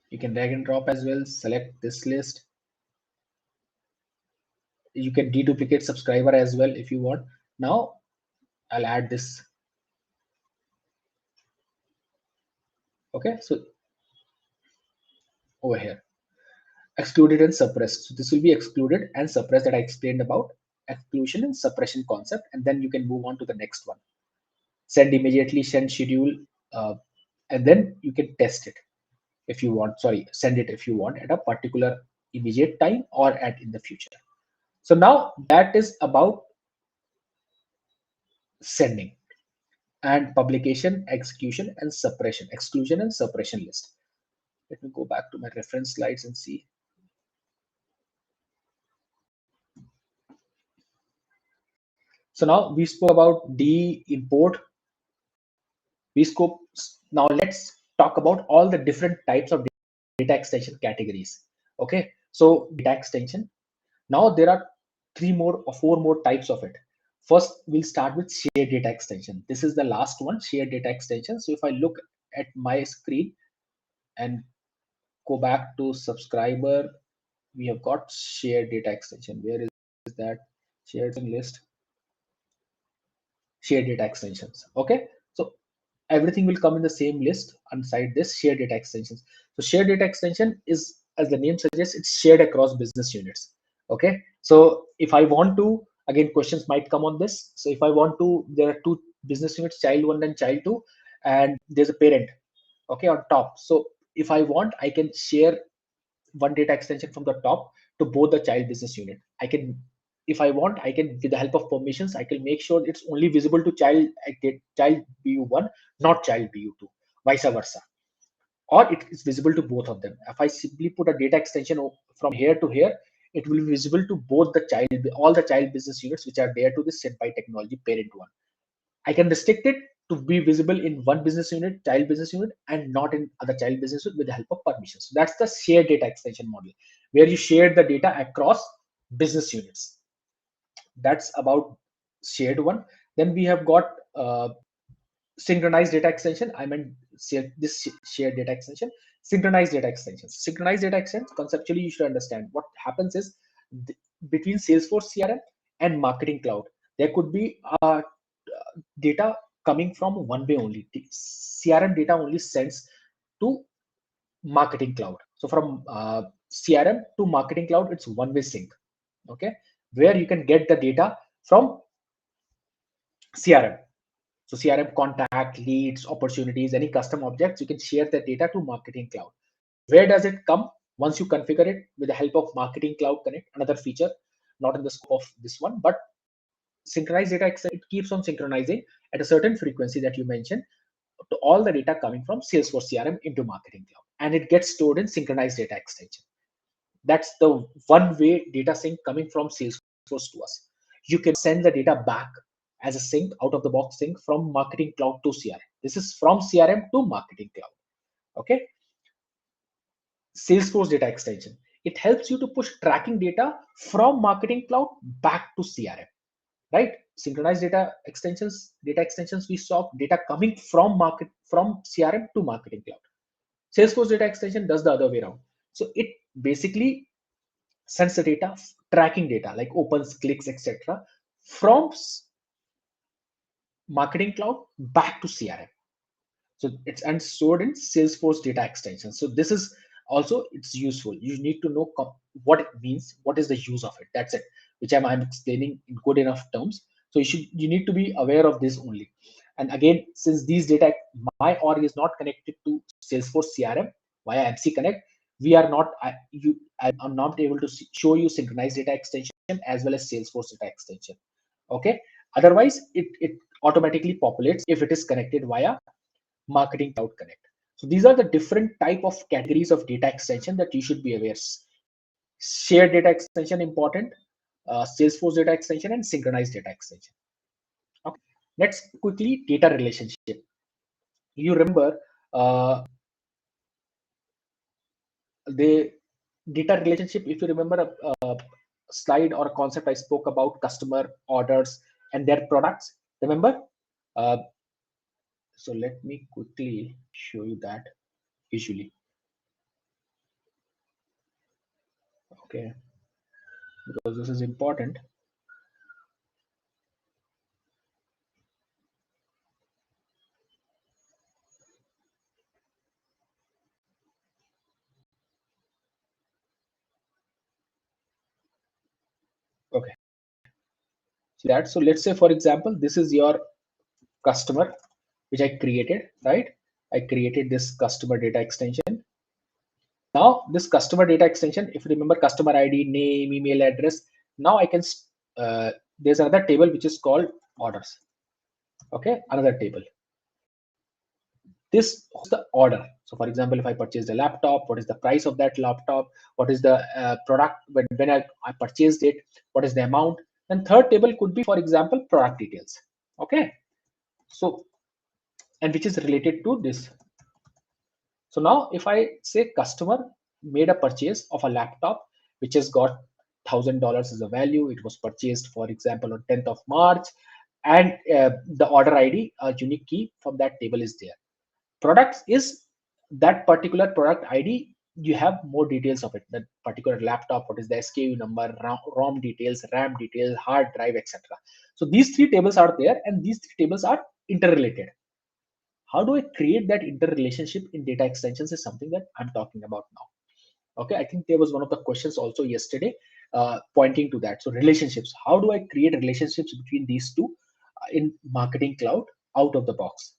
You can drag and drop as well. Select this list. You can deduplicate subscriber as well if you want. Now I'll add this. Okay, so over here, excluded and suppressed. So this will be excluded and suppressed that I explained about exclusion and suppression concept, and then you can move on to the next one. Send immediately, send schedule, uh, and then you can test it if you want. Sorry, send it if you want at a particular immediate time or at in the future. So now that is about sending and publication, execution, and suppression, exclusion and suppression list. Let me go back to my reference slides and see. So now we spoke about the import. We spoke. Now let's talk about all the different types of data extension categories. Okay, so data extension. Now there are three more or four more types of it. First, we'll start with shared data extension. This is the last one, shared data extension. So if I look at my screen and go back to subscriber, we have got shared data extension. Where is that shared list? Shared data extensions. Okay, so everything will come in the same list inside this shared data extensions. So shared data extension is, as the name suggests, it's shared across business units. Okay, so if I want to, again, questions might come on this. So if I want to, there are two business units, child one and child two, and there's a parent, okay, on top. So if I want, I can share one data extension from the top to both the child business unit. I can, if I want, I can, with the help of permissions, I can make sure it's only visible to child BU1, not child BU2, vice versa, or it is visible to both of them. If I simply put a data extension from here to here, it will be visible to both the child, all the child business units which are there to the set by technology parent one. I can restrict it to be visible in one business unit, child business unit, and not in other child business unit with the help of permissions. So that's the shared data extension model, where you share the data across business units. That's about shared one. Then we have got synchronized data extension. I meant this shared data extension, synchronized data extensions. Synchronized data extensions, conceptually, you should understand what happens is between Salesforce CRM and Marketing Cloud, there could be data coming from one way only. The CRM data only sends to Marketing Cloud. So from CRM to Marketing Cloud, it's one way sync. Okay, where you can get the data from CRM. So CRM contact, leads, opportunities, any custom objects, you can share the data to Marketing Cloud. Where does it come? Once you configure it with the help of Marketing Cloud Connect, another feature, not in the scope of this one, but synchronized data, it keeps on synchronizing at a certain frequency that you mentioned to all the data coming from Salesforce CRM into Marketing Cloud. And it gets stored in synchronized data extension. That's the one way data sync coming from Salesforce to us. You can send the data back as a sync, out of the box sync from Marketing Cloud to CRM. This is from CRM to Marketing Cloud. Okay. Salesforce data extension. It helps you to push tracking data from Marketing Cloud back to CRM. Right? Synchronized data extensions, we saw data coming from CRM to Marketing Cloud. Salesforce data extension does the other way around. So it basically sends the data, tracking data like opens, clicks, etc., from Marketing Cloud back to CRM. So it's and stored in Salesforce data extension. So this is also, it's useful. You need to know what it means, what is the use of it. That's it, which I'm explaining in good enough terms. So you need to be aware of this only. And again, since these data, my org is not connected to Salesforce CRM via MC Connect, we are not I'm not able to show you synchronized data extension as well as Salesforce data extension. Okay. Otherwise, it automatically populates if it is connected via Marketing Cloud Connect. So these are the different type of categories of data extension that you should be aware. Shared data extension important, Salesforce data extension, and synchronized data extension. Okay. Let's quickly data relationship. You remember the data relationship. If you remember a slide or a concept I spoke about, customer orders and their products. Remember? Uh, so let me quickly show you that visually. Okay, because this is important. Okay, see that. So let's say, for example, this is your customer, which I created, right? I created this customer data extension. Now, this customer data extension, if you remember customer ID, name, email address, now I can, there's another table which is called orders. Okay, another table. This holds the order. So, for example, if I purchased a laptop, what is the price of that laptop? What is the product when I purchased it? What is the amount? And third table could be, for example, product details. Okay, so, and which is related to this. So now if I say customer made a purchase of a laptop which has got $1,000 as a value, it was purchased, for example, on 10th of March, and the order ID, a unique key from that table is there. Products is that particular product ID. You have more details of it, that particular laptop, what is the SKU number, ROM details, RAM details, hard drive, etc. So these three tables are there, and these three tables are interrelated. How do I create that interrelationship in data extensions is something that I'm talking about now. Okay, I think there was one of the questions also yesterday pointing to that. So relationships, how do I create relationships between these two in Marketing Cloud out of the box?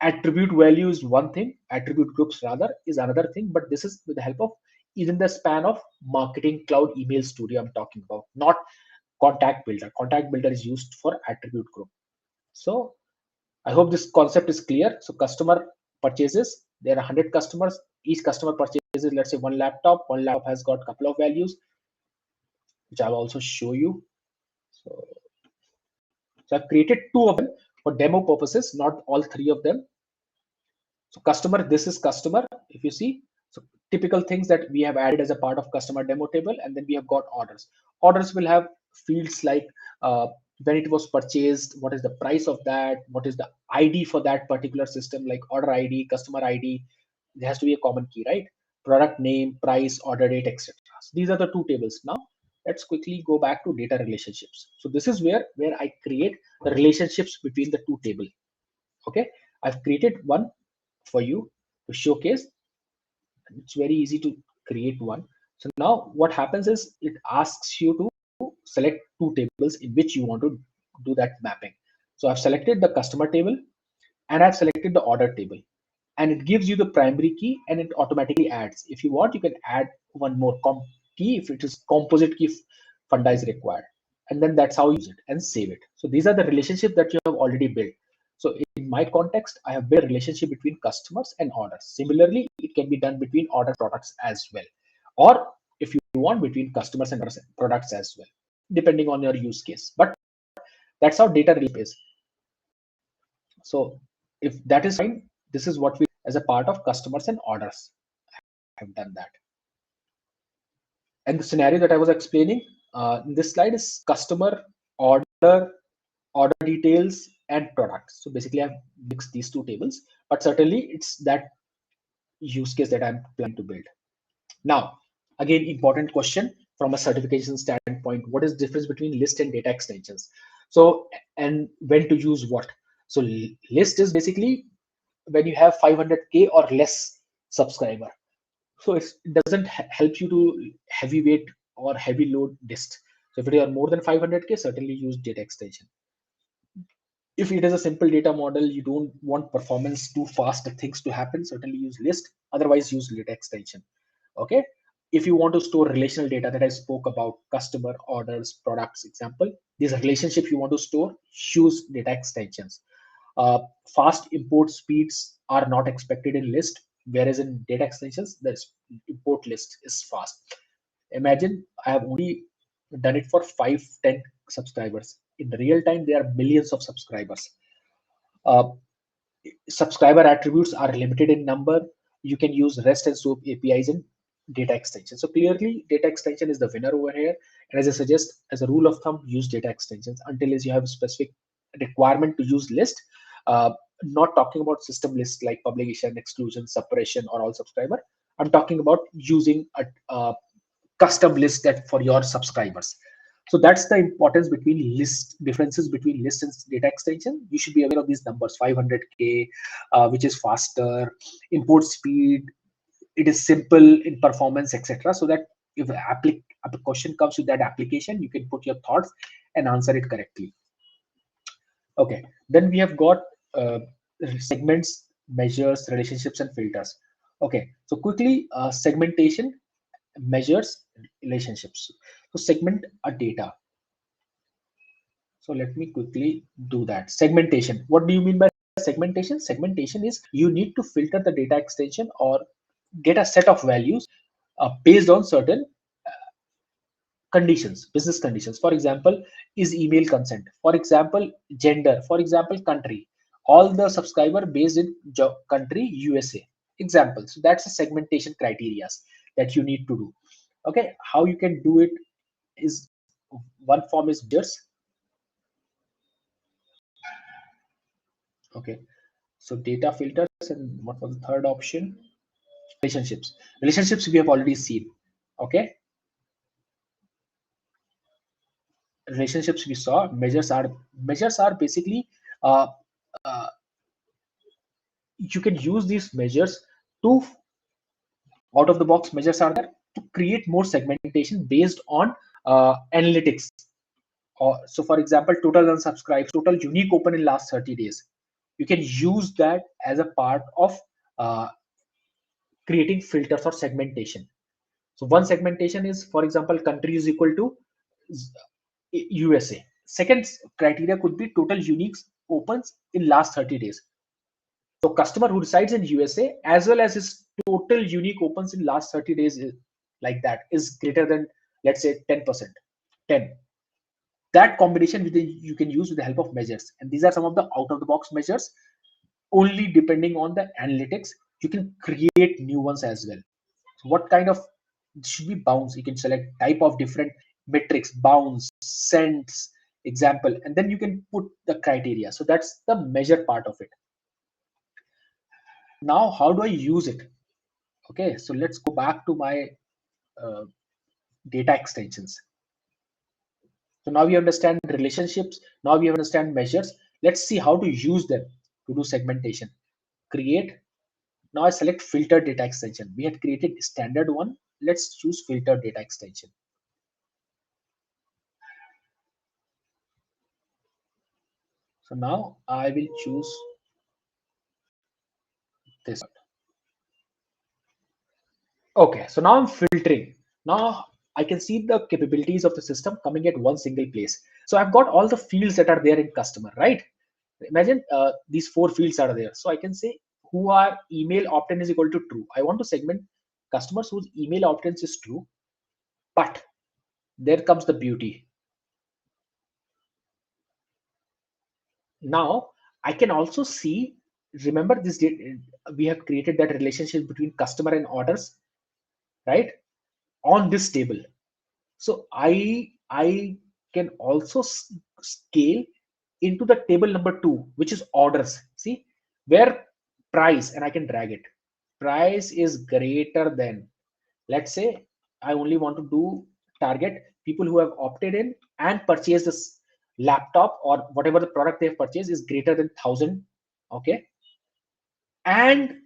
Attribute value is one thing, attribute groups rather is another thing, but this is with the help of even the span of Marketing Cloud email studio I'm talking about, not contact builder. Contact builder is used for attribute group. So I hope this concept is clear. So customer purchases, there are 100 customers. Each customer purchases, let's say one laptop. One laptop has got a couple of values, which I'll also show you. So I've created two of them for demo purposes, not all three of them. So customer, this is customer, if you see. So typical things that we have added as a part of customer demo table, and then we have got orders. Orders will have fields like when it was purchased, what is the price of that, what is the ID for that particular system, like order ID, customer ID. There has to be a common key, right? Product name, price, order date, etc. So these are the two tables. Now let's quickly go back to data relationships. So this is where I create the relationships between the two tables. Okay, I've created one for you to showcase. It's very easy to create one. So now what happens is it asks you to select two tables in which you want to do that mapping. So I've selected the customer table and I've selected the order table, and it gives you the primary key and it automatically adds. If you want, you can add one more key if it is composite key funda is required, and then that's how you use it and save it. So these are the relationships that you have already built. So in my context, I have built a relationship between customers and orders. Similarly, it can be done between order products as well, or if you want, between customers and products as well, depending on your use case. But that's how data relationship is. So if that is fine, this is what we as a part of customers and orders have done that. And the scenario that I was explaining in this slide is customer, order, order details, and products. So basically I've mixed these two tables, but certainly it's that use case that I'm planning to build. Now, again, important question from a certification standpoint, what is the difference between list and data extensions? So, and when to use what? So list is basically when you have 500K or less subscriber. So it doesn't help you to heavyweight or heavy load list. So if you are more than 500K, certainly use data extension. If it is a simple data model, you don't want performance too fast things to happen, certainly use list. Otherwise, use data extension. Okay. If you want to store relational data that I spoke about, customer, orders, products, example, these relationships you want to store, use data extensions. Fast import speeds are not expected in list, whereas in data extensions, the import list is fast. Imagine I have only done it for 5-10 subscribers. In real time, there are millions of subscribers. Uh, Subscriber attributes are limited in number. You can use REST and SOAP APIs in data extension. So clearly, data extension is the winner over here. And as I suggest, as a rule of thumb, use data extensions until as you have a specific requirement to use list. Not talking about system lists like publication, exclusion, suppression, or all subscriber. I'm talking about using a custom list that for your subscribers. So that's the importance between list, differences between list and data extension. You should be aware of these numbers: 500K, which is faster, import speed, it is simple in performance, etc. So that if a question comes with that application, you can put your thoughts and answer it correctly. Okay, then we have got uh, segments, measures, relationships, and filters. Okay, so quickly, segmentation, measures, relationships. So segment a data. So let me quickly do that. Segmentation. What do you mean by segmentation? Segmentation is you need to filter the data extension or get a set of values based on certain conditions, business conditions. For example, is email consent. For example, gender. For example, country. All the subscriber based in country USA. Example. So that's a segmentation criteria that you need to do. Okay, how you can do it is one form is measures. Okay, so data filters, and what was the third option? Relationships. Relationships we have already seen. Okay, relationships we saw. Measures are basically uh, uh, you can use these measures to out of the box measures are there to create more segmentation based on analytics. Or so for example, total unsubscribes, total unique open in last 30 days. You can use that as a part of uh, creating filters or segmentation. So one segmentation is, for example, country is equal to USA. Second criteria could be total unique opens in last 30 days. So customer who resides in USA as well as his total unique opens in last 30 days like that is greater than, let's say, 10%. 10. That combination you can use with the help of measures. And these are some of the out of the box measures. Only depending on the analytics, you can create new ones as well. So what kind of should be bounds? You can select type of different metrics, bounds, cents, example, and then you can put the criteria. So that's the measure part of it. Now, how do I use it? Okay, so let's go back to my uh, data extensions. So now we understand relationships. Now we understand measures. Let's see how to use them to do segmentation. Create. Now I select filter data extension. We had created standard one. Let's choose filter data extension. So now I will choose this. Okay, so now I'm filtering. Now I can see the capabilities of the system coming at one single place. So I've got all the fields that are there in customer, right? Imagine these 4 fields are there. So I can say who are email opt-in is equal to true. I want to segment customers whose email opt-ins is true. But there comes the beauty. Now I can also see, remember this, we have created that relationship between customer and orders, right? On this table. So I can also scale into the table number 2, which is orders. See where price, and I can drag it. Price is greater than, let's say, I only want to do target people who have opted in and purchased this laptop or whatever the product they have purchased is greater than 1,000. Okay, and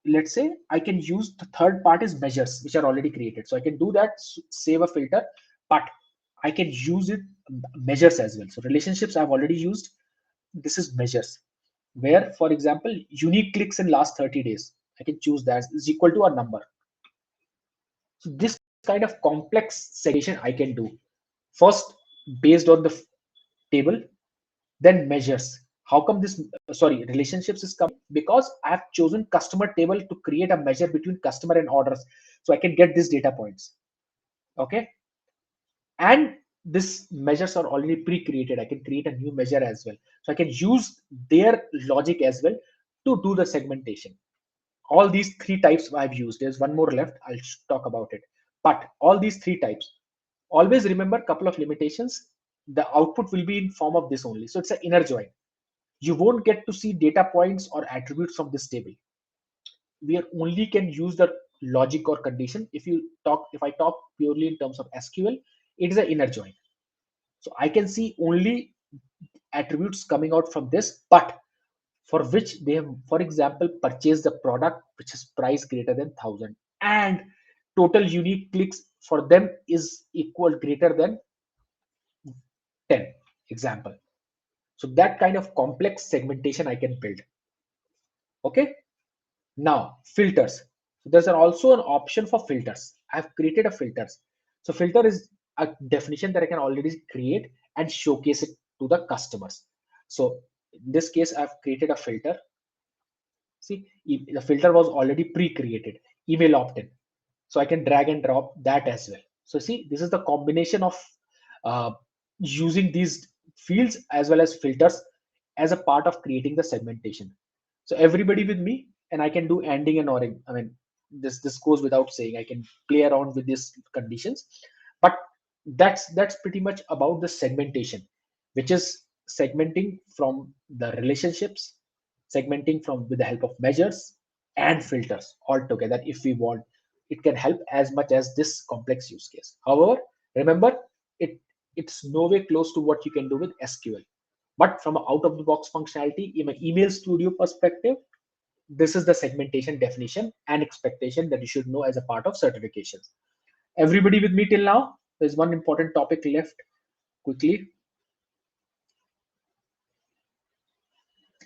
let's say I can use the third part is measures which are already created. So I can do that, save a filter, but I can use it measures as well. So relationships I've already used. This is measures where, for example, unique clicks in last 30 days. I can choose that is equal to a number. So this kind of complex segmentation I can do. First, based on the table, then measures. How come this, sorry, relationships is coming? Because I have chosen customer table to create a measure between customer and orders. So I can get these data points. Okay. And these measures are already pre-created. I can create a new measure as well. So I can use their logic as well to do the segmentation. All these 3 types I've used. There's one more left. I'll talk about it. But all these 3 types, always remember a couple of limitations. The output will be in form of this only. So it's an inner join. You won't get to see data points or attributes from this table. We are only can use the logic or condition. If I talk purely in terms of SQL, it is an inner join. So I can see only attributes coming out from this, but for which they have, for example, purchased the product which is price greater than 1,000 and total unique clicks for them is equal greater than 10 example. So that kind of complex segmentation I can build. Okay. Now filters. So there's also an option for filters. I've created a filters. So filter is a definition that I can already create and showcase it to the customers. So in this case, I've created a filter. See, the filter was already pre-created, email opt-in. So I can drag and drop that as well. So see, this is the combination of uh, using these fields as well as filters as a part of creating the segmentation. So everybody with me, and I can do ending and oring. I mean, this goes without saying. I can play around with these conditions, but that's pretty much about the segmentation, which is segmenting from the relationships, segmenting from with the help of measures and filters all together. If we want, it can help as much as this complex use case. However, remember, it's no way close to what you can do with SQL. But from an out of the box functionality, in an email studio perspective, this is the segmentation definition and expectation that you should know as a part of certifications. Everybody with me till now? There's one important topic left quickly.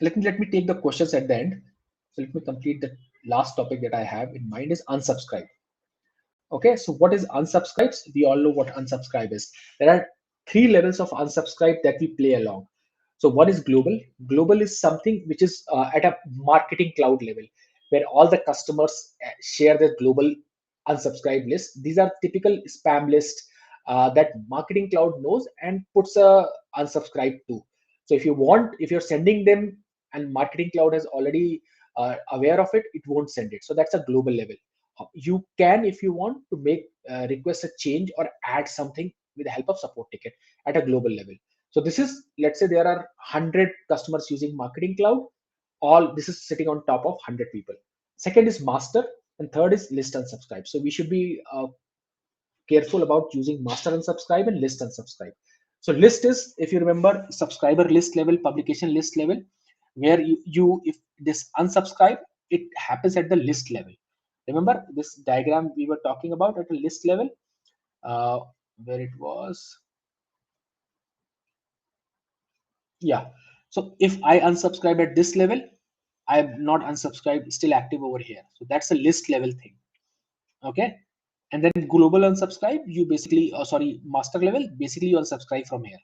Let me take the questions at the end. So let me complete the last topic that I have in mind is unsubscribe. Okay, so what is unsubscribes? We all know what unsubscribe is. There are three levels of unsubscribe that we play along. So one is global. Global is something which is at a marketing cloud level, where all the customers share their global unsubscribe list. These are typical spam lists that marketing cloud knows and puts a unsubscribe to. So if you want, if you're sending them and marketing cloud has already aware of it, it won't send it. So that's a global level. You can, if you want to make request a change or add something with the help of support ticket at a global level. So this is, let's say there are 100 customers using marketing cloud. All this is sitting on top of 100 people. Second is master, and third is list and subscribe. So we should be careful about using master and subscribe and list and subscribe. So list is, if you remember, subscriber list level, publication list level, where you if this unsubscribe, it happens at the list level. Remember this diagram we were talking about at a list level, uh, where it was, yeah. So if I unsubscribe at this level, I am not unsubscribed, still active over here. So that's a list level thing. Okay. And then global unsubscribe, you basically, sorry, master level, basically you unsubscribe from here.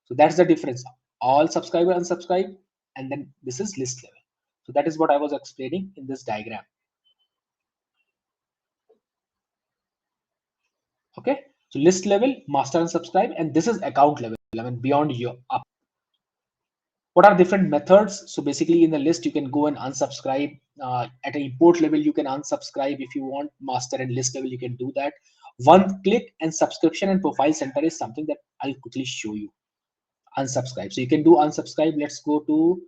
So that's the difference. All subscriber unsubscribe, and then this is list level. So that is what I was explaining in this diagram. Okay. So list level, master unsubscribe, and this is account level. I mean, beyond your up. What are different methods? So basically in the list, you can go and unsubscribe. At an import level, you can unsubscribe if you want. Master and list level, you can do that. One click and subscription and profile center is something that I'll quickly show you. Unsubscribe. So you can do unsubscribe. Let's go to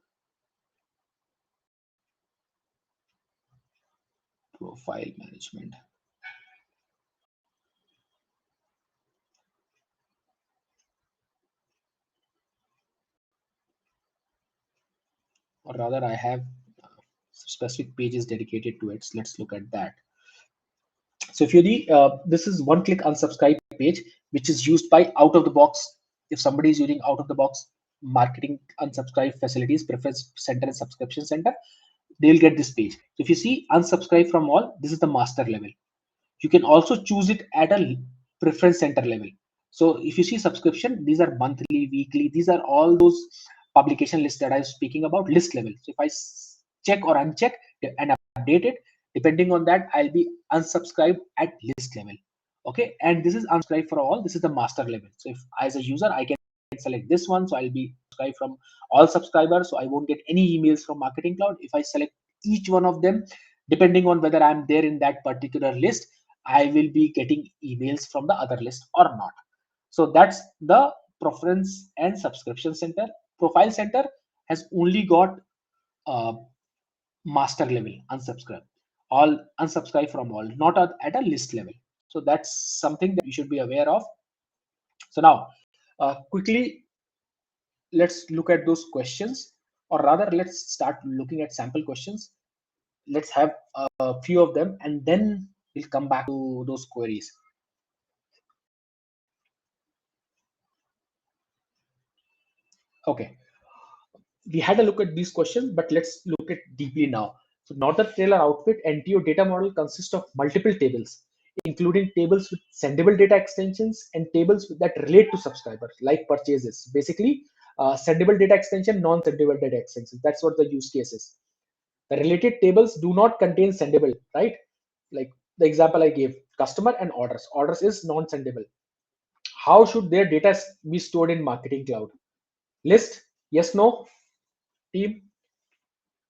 profile management. Or rather, I have specific pages dedicated to it. So let's look at that. So if you this is one click unsubscribe page, which is used by out of the box. If somebody is using out of the box marketing unsubscribe facilities, preference center and subscription center, they'll get this page. So if you see unsubscribe from all, this is the master level. You can also choose it at a preference center level. So if you see subscription, these are monthly, weekly, these are all those publication lists that I was speaking about, list level. So if I check or uncheck and update it, depending on that, I'll be unsubscribed at list level. Okay, and this is unsubscribe for all. This is the master level. So if as a user, I can select this one, so I'll be subscribed from all subscribers, so I won't get any emails from marketing cloud. If I select each one of them, depending on whether I'm there in that particular list, I will be getting emails from the other list or not. So that's the preference and subscription center. Profile center has only got uh, master level unsubscribe, all unsubscribe from all, not at a list level. So that's something that you should be aware of. So now quickly, let's look at those questions, or rather let's start looking at sample questions. Let's have a few of them, and then We'll come back to those queries. Okay, we had a look at these questions, but let's look at deeply now. So Northern Trailer Outfit NTO data model consists of multiple tables, including tables with sendable data extensions and tables that relate to subscribers, like purchases. Basically, sendable data extension, non-sendable data extensions. That's what the use case is. The related tables do not contain sendable, right? Like the example I gave, customer and orders. Orders is non-sendable. How should their data be stored in Marketing Cloud? List? Yes, no, team?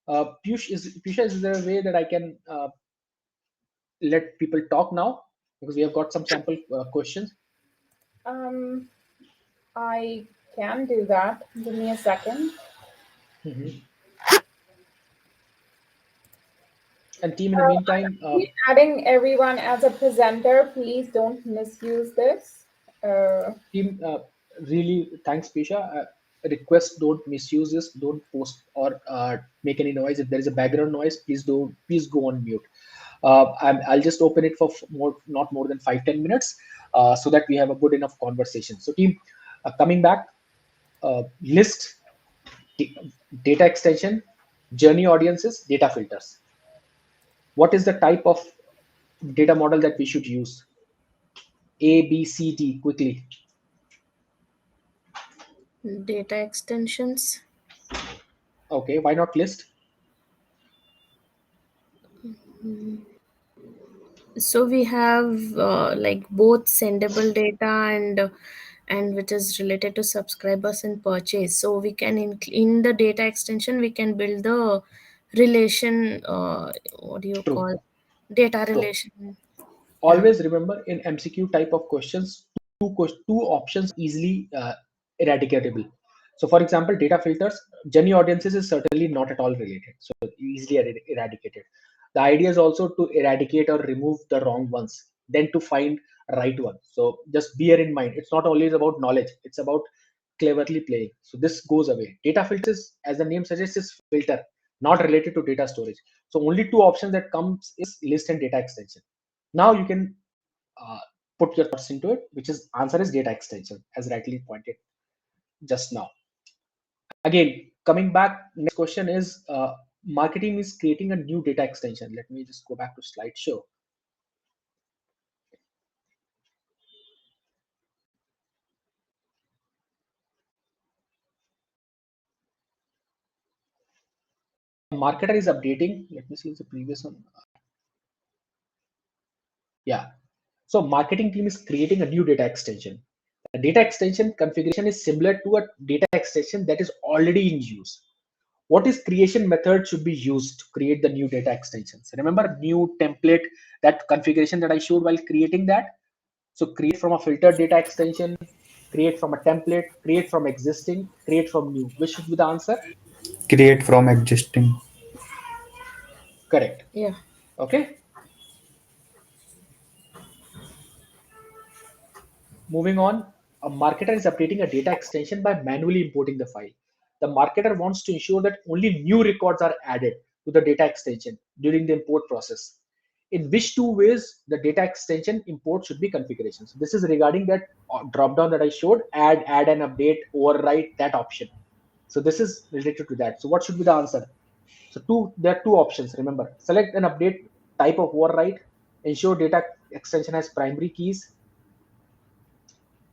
Piyush, is there a way that I can let people talk now? Because we have got some sample questions. Um, I can do that. Give me a second. Mhm. And team, in the meantime, Adding everyone as a presenter, please don't misuse this. team, really, thanks, Pisha. Request, don't misuse this. Don't post or make any noise. If there is a background noise, please go on mute. I'll just open it for not more than 5-10 minutes, so that we have a good enough conversation. So, team, coming back, list, data extension, journey audiences, data filters. What is the type of data model that we should use? A, B, C, D, quickly. Data extensions. Okay, why not list? So we have like both sendable data and which is related to subscribers and purchase. So we can in the data extension we can build the relation. What do you True. call data So relation? Yeah. always remember, in MCQ type of questions, two options easily eradicatable. So for example, data filters, journey audiences is certainly not at all related, so easily eradicated. The idea is also to eradicate or remove the wrong ones, then to find right one. So just bear in mind, it's not always about knowledge, it's about cleverly playing. So this goes away. Data filters, as the name suggests, is filter, not related to data storage. So only two options that comes is list and data extension. Now you can uh, put your thoughts into it, which is answer is data extension, as rightly pointed just now. Again, coming back, next question is, marketing is creating a new data extension. Let me just go back to slideshow. Marketer is updating. Let me see the previous one. Yeah. So marketing team is creating a new data extension. A data extension configuration is similar to a data extension that is already in use. What is creation method should be used to create the new data extensions? Remember new template, that configuration that I showed while creating that? So create from a filtered data extension, create from a template, create from existing, create from new. Which should be the answer? Create from existing. Correct. Yeah. Okay. Moving on, a marketer is updating a data extension by manually importing the file. The marketer wants to ensure that only new records are added to the data extension during the import process. In which two ways the data extension import should be configuration? So this is regarding that drop down that I showed, add and update, overwrite, that option. So this is related to that. So what should be the answer? So there are two options. Remember, select an update type of overwrite, ensure data extension has primary keys,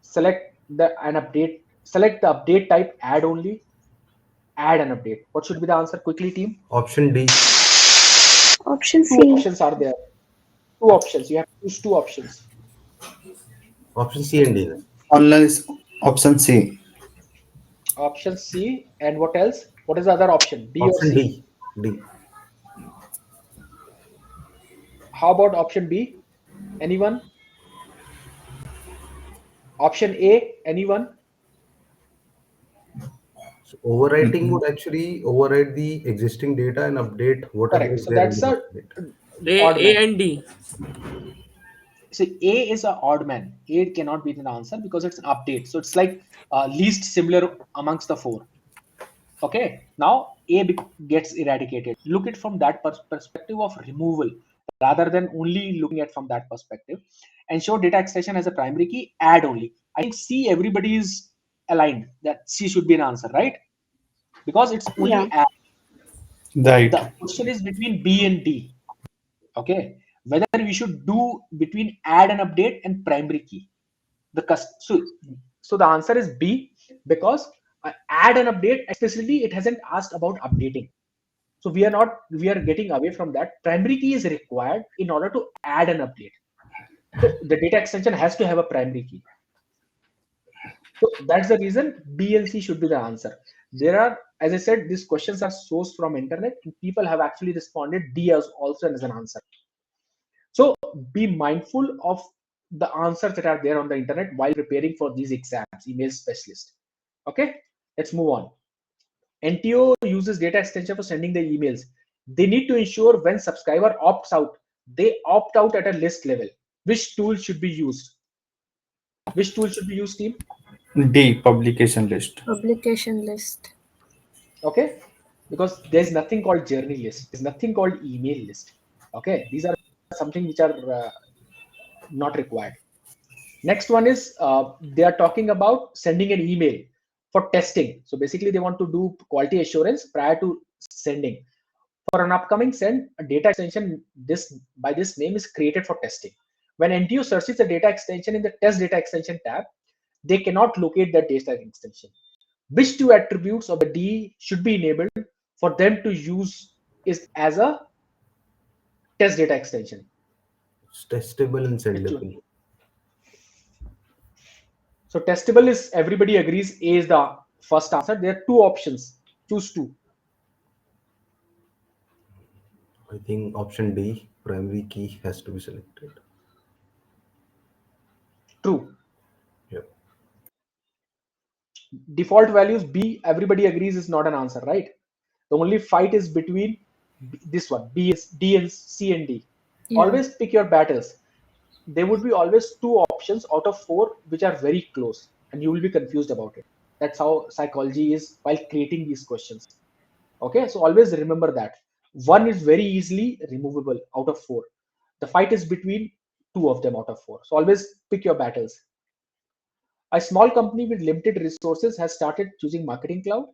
select the update type, add only, add an update. What should be the answer? Quickly, team. Option D. Option Two C. options are there. Two options. You have to choose two options. Option C and D. Online is option C. Option C, and what else? What is the other option? B or Option C? D. D. How about option B? Anyone? Option A? Anyone? So overwriting would actually overwrite the existing data and update whatever Correct. is So there in that's the a master data. odd A man. and D. So A is an odd man. A cannot be the answer because it's an update. So it's like least similar amongst the four. Okay, now A gets eradicated. Look at from that perspective of removal. rather than only looking at from that perspective. Ensure data extension as a primary key, add only. I think C, everybody is aligned that C should be an answer, right? Because it's Yeah. only add. Right. The question is between B and D. Okay, whether we should do between add and update and primary key. So the answer is B, because add and update, especially it hasn't asked about updating. So we are getting away from that. Primary key is required in order to add an update. So the data extension has to have a primary key. So that's the reason B and C should be the answer. There are, as I said, these questions are sourced from internet, and people have actually responded D as also as an answer. So be mindful of the answers that are there on the internet while preparing for these exams, email specialist. Okay, let's move on. NTO uses data extension for sending the emails. They need to ensure when subscriber opts out, they opt out at a list level. Which tool should be used? Which tool should be used, team? D. Publication list. Publication list. Okay, because there's nothing called journey list. There's nothing called email list. Okay, these are something which are not required. Next one is they are talking about sending an email for testing. So basically they want to do quality assurance prior to sending. For an upcoming send, a data extension by this name is created for testing. When NTO searches the data extension in the test data extension tab, they cannot locate that data extension. Which two attributes of the D should be enabled for them to use is as a test data extension? It's testable and Which one? sendable. So testable is, everybody agrees, A is the first answer. There are two options. Choose two. I think option D, primary key, has to be selected. True. Yeah. Default values B, everybody agrees, is not an answer, right? The only fight is between this one, D and C and D. Yeah. Always pick your battles. There would be always two options out of four which are very close, and you will be confused about it. That's how psychology is while creating these questions. Okay, so always remember that one is very easily removable out of four. The fight is between two of them out of four. So always pick your battles. A small company with limited resources has started choosing Marketing Cloud.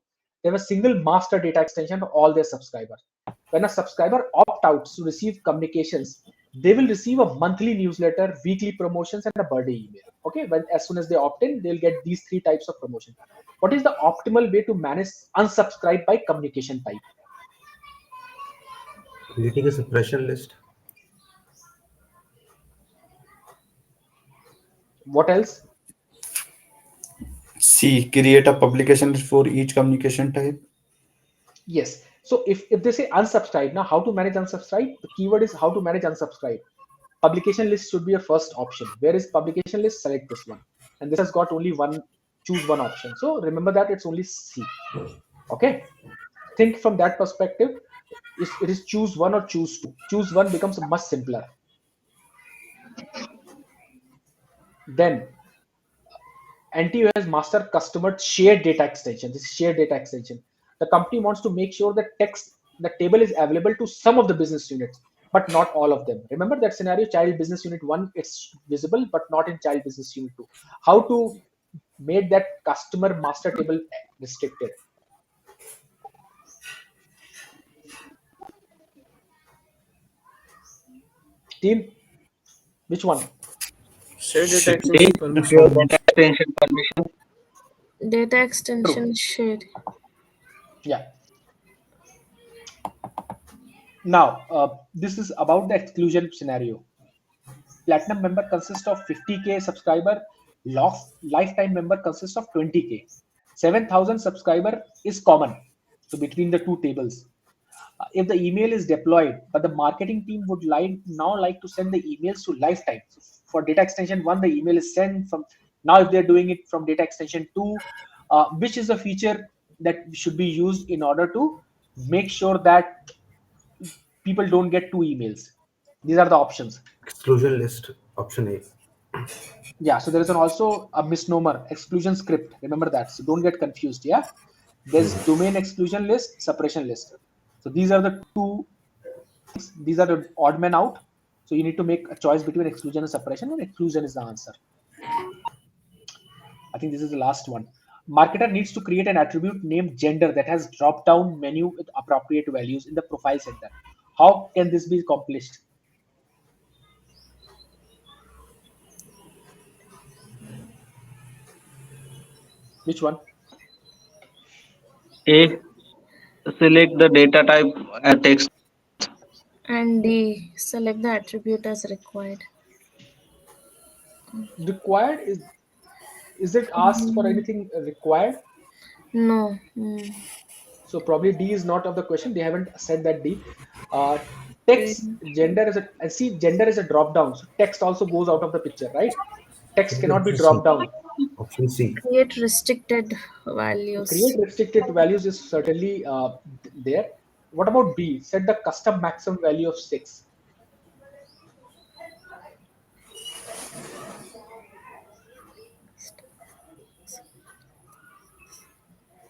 They have a single master data extension for all their subscribers. When a subscriber opts out to receive communications, they will receive a monthly newsletter, weekly promotions, and a birthday email. Okay, when as soon as they opt in, they'll get these three types of promotion. What is the optimal way to manage unsubscribe by communication type? Creating a suppression list. What else? C. Create a publication list for each communication type. Yes. So if they say unsubscribe, now how to manage unsubscribe? The keyword is how to manage unsubscribe. Publication list should be your first option. Where is publication list? Select this one. And this has got only one, choose one option. So remember that it's only C. Okay. Think from that perspective. It is choose one or choose two. Choose one becomes much simpler. Then NTO has master customer shared data extension. This is shared data extension. The company wants to make sure that the table is available to some of the business units, but not all of them. Remember that scenario, child business unit 1, it's visible, but not in child business unit 2. How to make that customer master table restricted? Team, which one? Share data Should extension D. permission. Data extension permission. Data extension shared. Yeah. Now, this is about the exclusion scenario. Platinum member consists of 50K subscriber. Lifetime member consists of 20K. 7,000 subscriber is common. So between the two tables. If the email is deployed, but the marketing team would like to send the emails to lifetime. So for data extension 1, the email is sent from now. If they're doing it from data extension 2, which is a feature that should be used in order to make sure that people don't get two emails? These are the options. Exclusion list, option A. Yeah, so there is also a misnomer, exclusion script. Remember that. So don't get confused. Yeah, there's domain exclusion list, suppression list. So these are the two. These are the odd men out. So you need to make a choice between exclusion and suppression, and exclusion is the answer. I think this is the last one. Marketer needs to create an attribute named gender that has drop-down menu with appropriate values in the profile center. How can this be accomplished? Which one? A, select the data type as text. And D, select the attribute as required. Required is it asked for anything required? No. So probably D is not of the question. They haven't said that D. Uh, Text gender is a, I see gender is a drop down. So text also goes out of the picture, right? Text cannot be dropped down. Option C. Create restricted So create values. restricted values is certainly there. What about B? Set the custom maximum value of 6.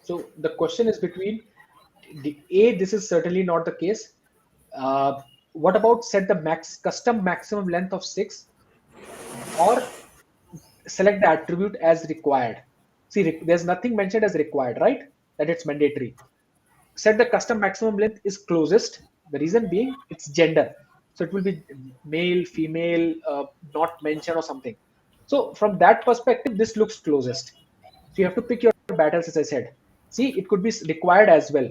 So the question is between the A. This is certainly not the case. What about set the custom maximum length of 6, or select the attribute as required? See, there's nothing mentioned as required, right? That it's mandatory. Set the custom maximum length is closest. The reason being it's gender. So it will be male, female, not mentioned or something. So from that perspective, this looks closest. So you have to pick your battles, as I said. See, it could be required as well,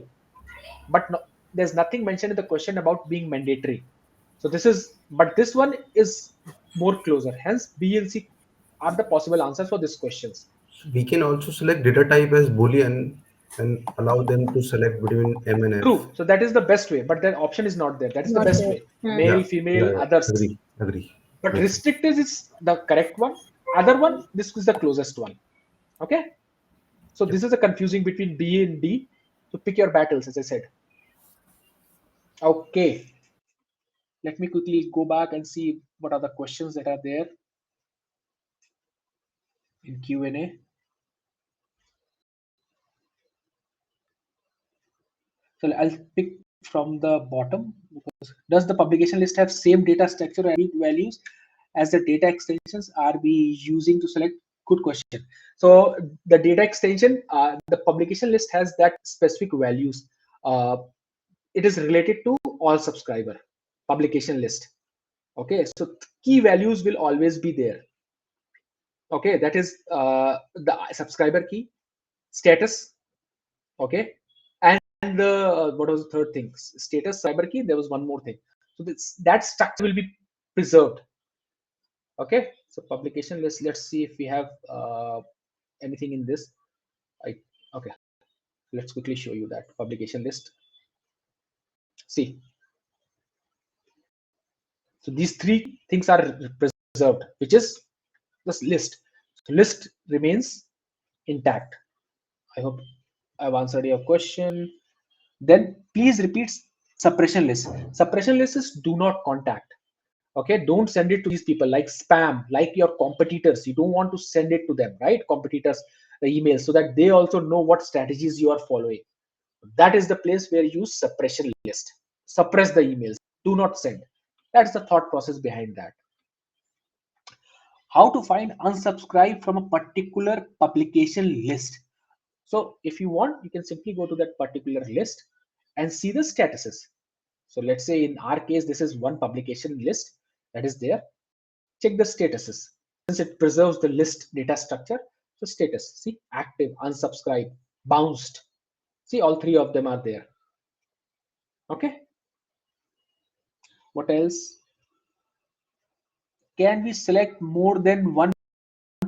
but no, there's nothing mentioned in the question about being mandatory. So this is, but this one is more closer. Hence, B and C are the possible answers for these questions. We can also select data type as Boolean and allow them to select between M and F. True. So that is the best way, but that option is not there. That is the Not best there. way. Male, female, others. Agree. But Makes sense. restricted is the correct one. Other one, this is the closest one. Okay. So this is a confusing between B and D. So pick your battles, as I said. Okay. Let me quickly go back and see what are the questions that are there in Q&A. So I'll pick from the bottom. Does the publication list have same data structure and values as the data extensions are we using to select? Good question. So the data extension, the publication list has that specific values. It is related to all subscriber publication list. Okay, so key values will always be there. Okay, that is the subscriber key, status. Okay, and the what was the third thing? Status, subscriber key. There was one more thing. So that structure will be preserved. Okay, so publication list. Let's see if we have anything in this. Okay, let's quickly show you that publication list. See, so these three things are preserved, which is this list. So list remains intact. I hope I've answered your question. Then please repeat suppression list. Suppression list is do not contact. Okay, don't send it to these people like spam, like your competitors. You don't want to send it to them, right? Competitors, the email, so that they also know what strategies you are following. That is the place where you use suppression list. Suppress the emails. Do not send. That's the thought process behind that. How to find unsubscribe from a particular publication list. So if you want, you can simply go to that particular list and see the statuses. So let's say in our case, this is one publication list that is there. Check the statuses. Since it preserves the list data structure, so status, see, active, unsubscribe, bounced. See, all three of them are there. Okay. What else? Can we select more than one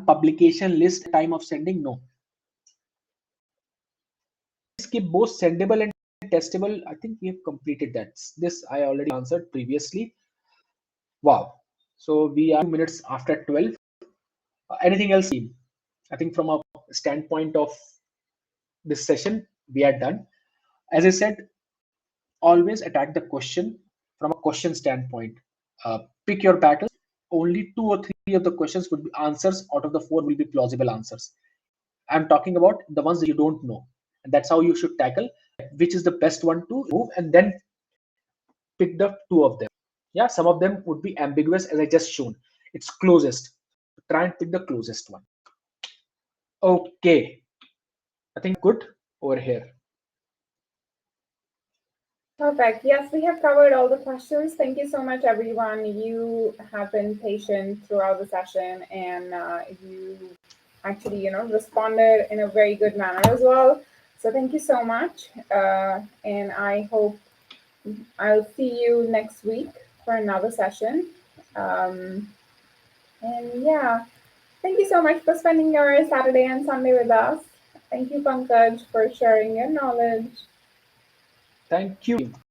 publication list at time of sending? No. Skip both sendable and testable. I think we have completed that. This I already answered previously. Wow. So we are 2 minutes after 12. Anything else? I think from a standpoint of this session, we are done. As I said, always attack the question from a question standpoint. Pick your battles. Only 2 or 3 of the questions would be answers out of the 4 will be plausible answers. I'm talking about the ones that you don't know. And that's how you should tackle which is the best one to move, and then pick the 2 of them. Yeah, some of them would be ambiguous, as I just shown. It's closest. Try and pick the closest one. Okay, I think good over here. Perfect. Yes, we have covered all the questions. Thank you so much, everyone. You have been patient throughout the session, and you actually, responded in a very good manner as well. So thank you so much, and I hope I'll see you next week for another session. And yeah, thank you so much for spending your Saturday and Sunday with us. Thank you, Pankaj, for sharing your knowledge. Thank you.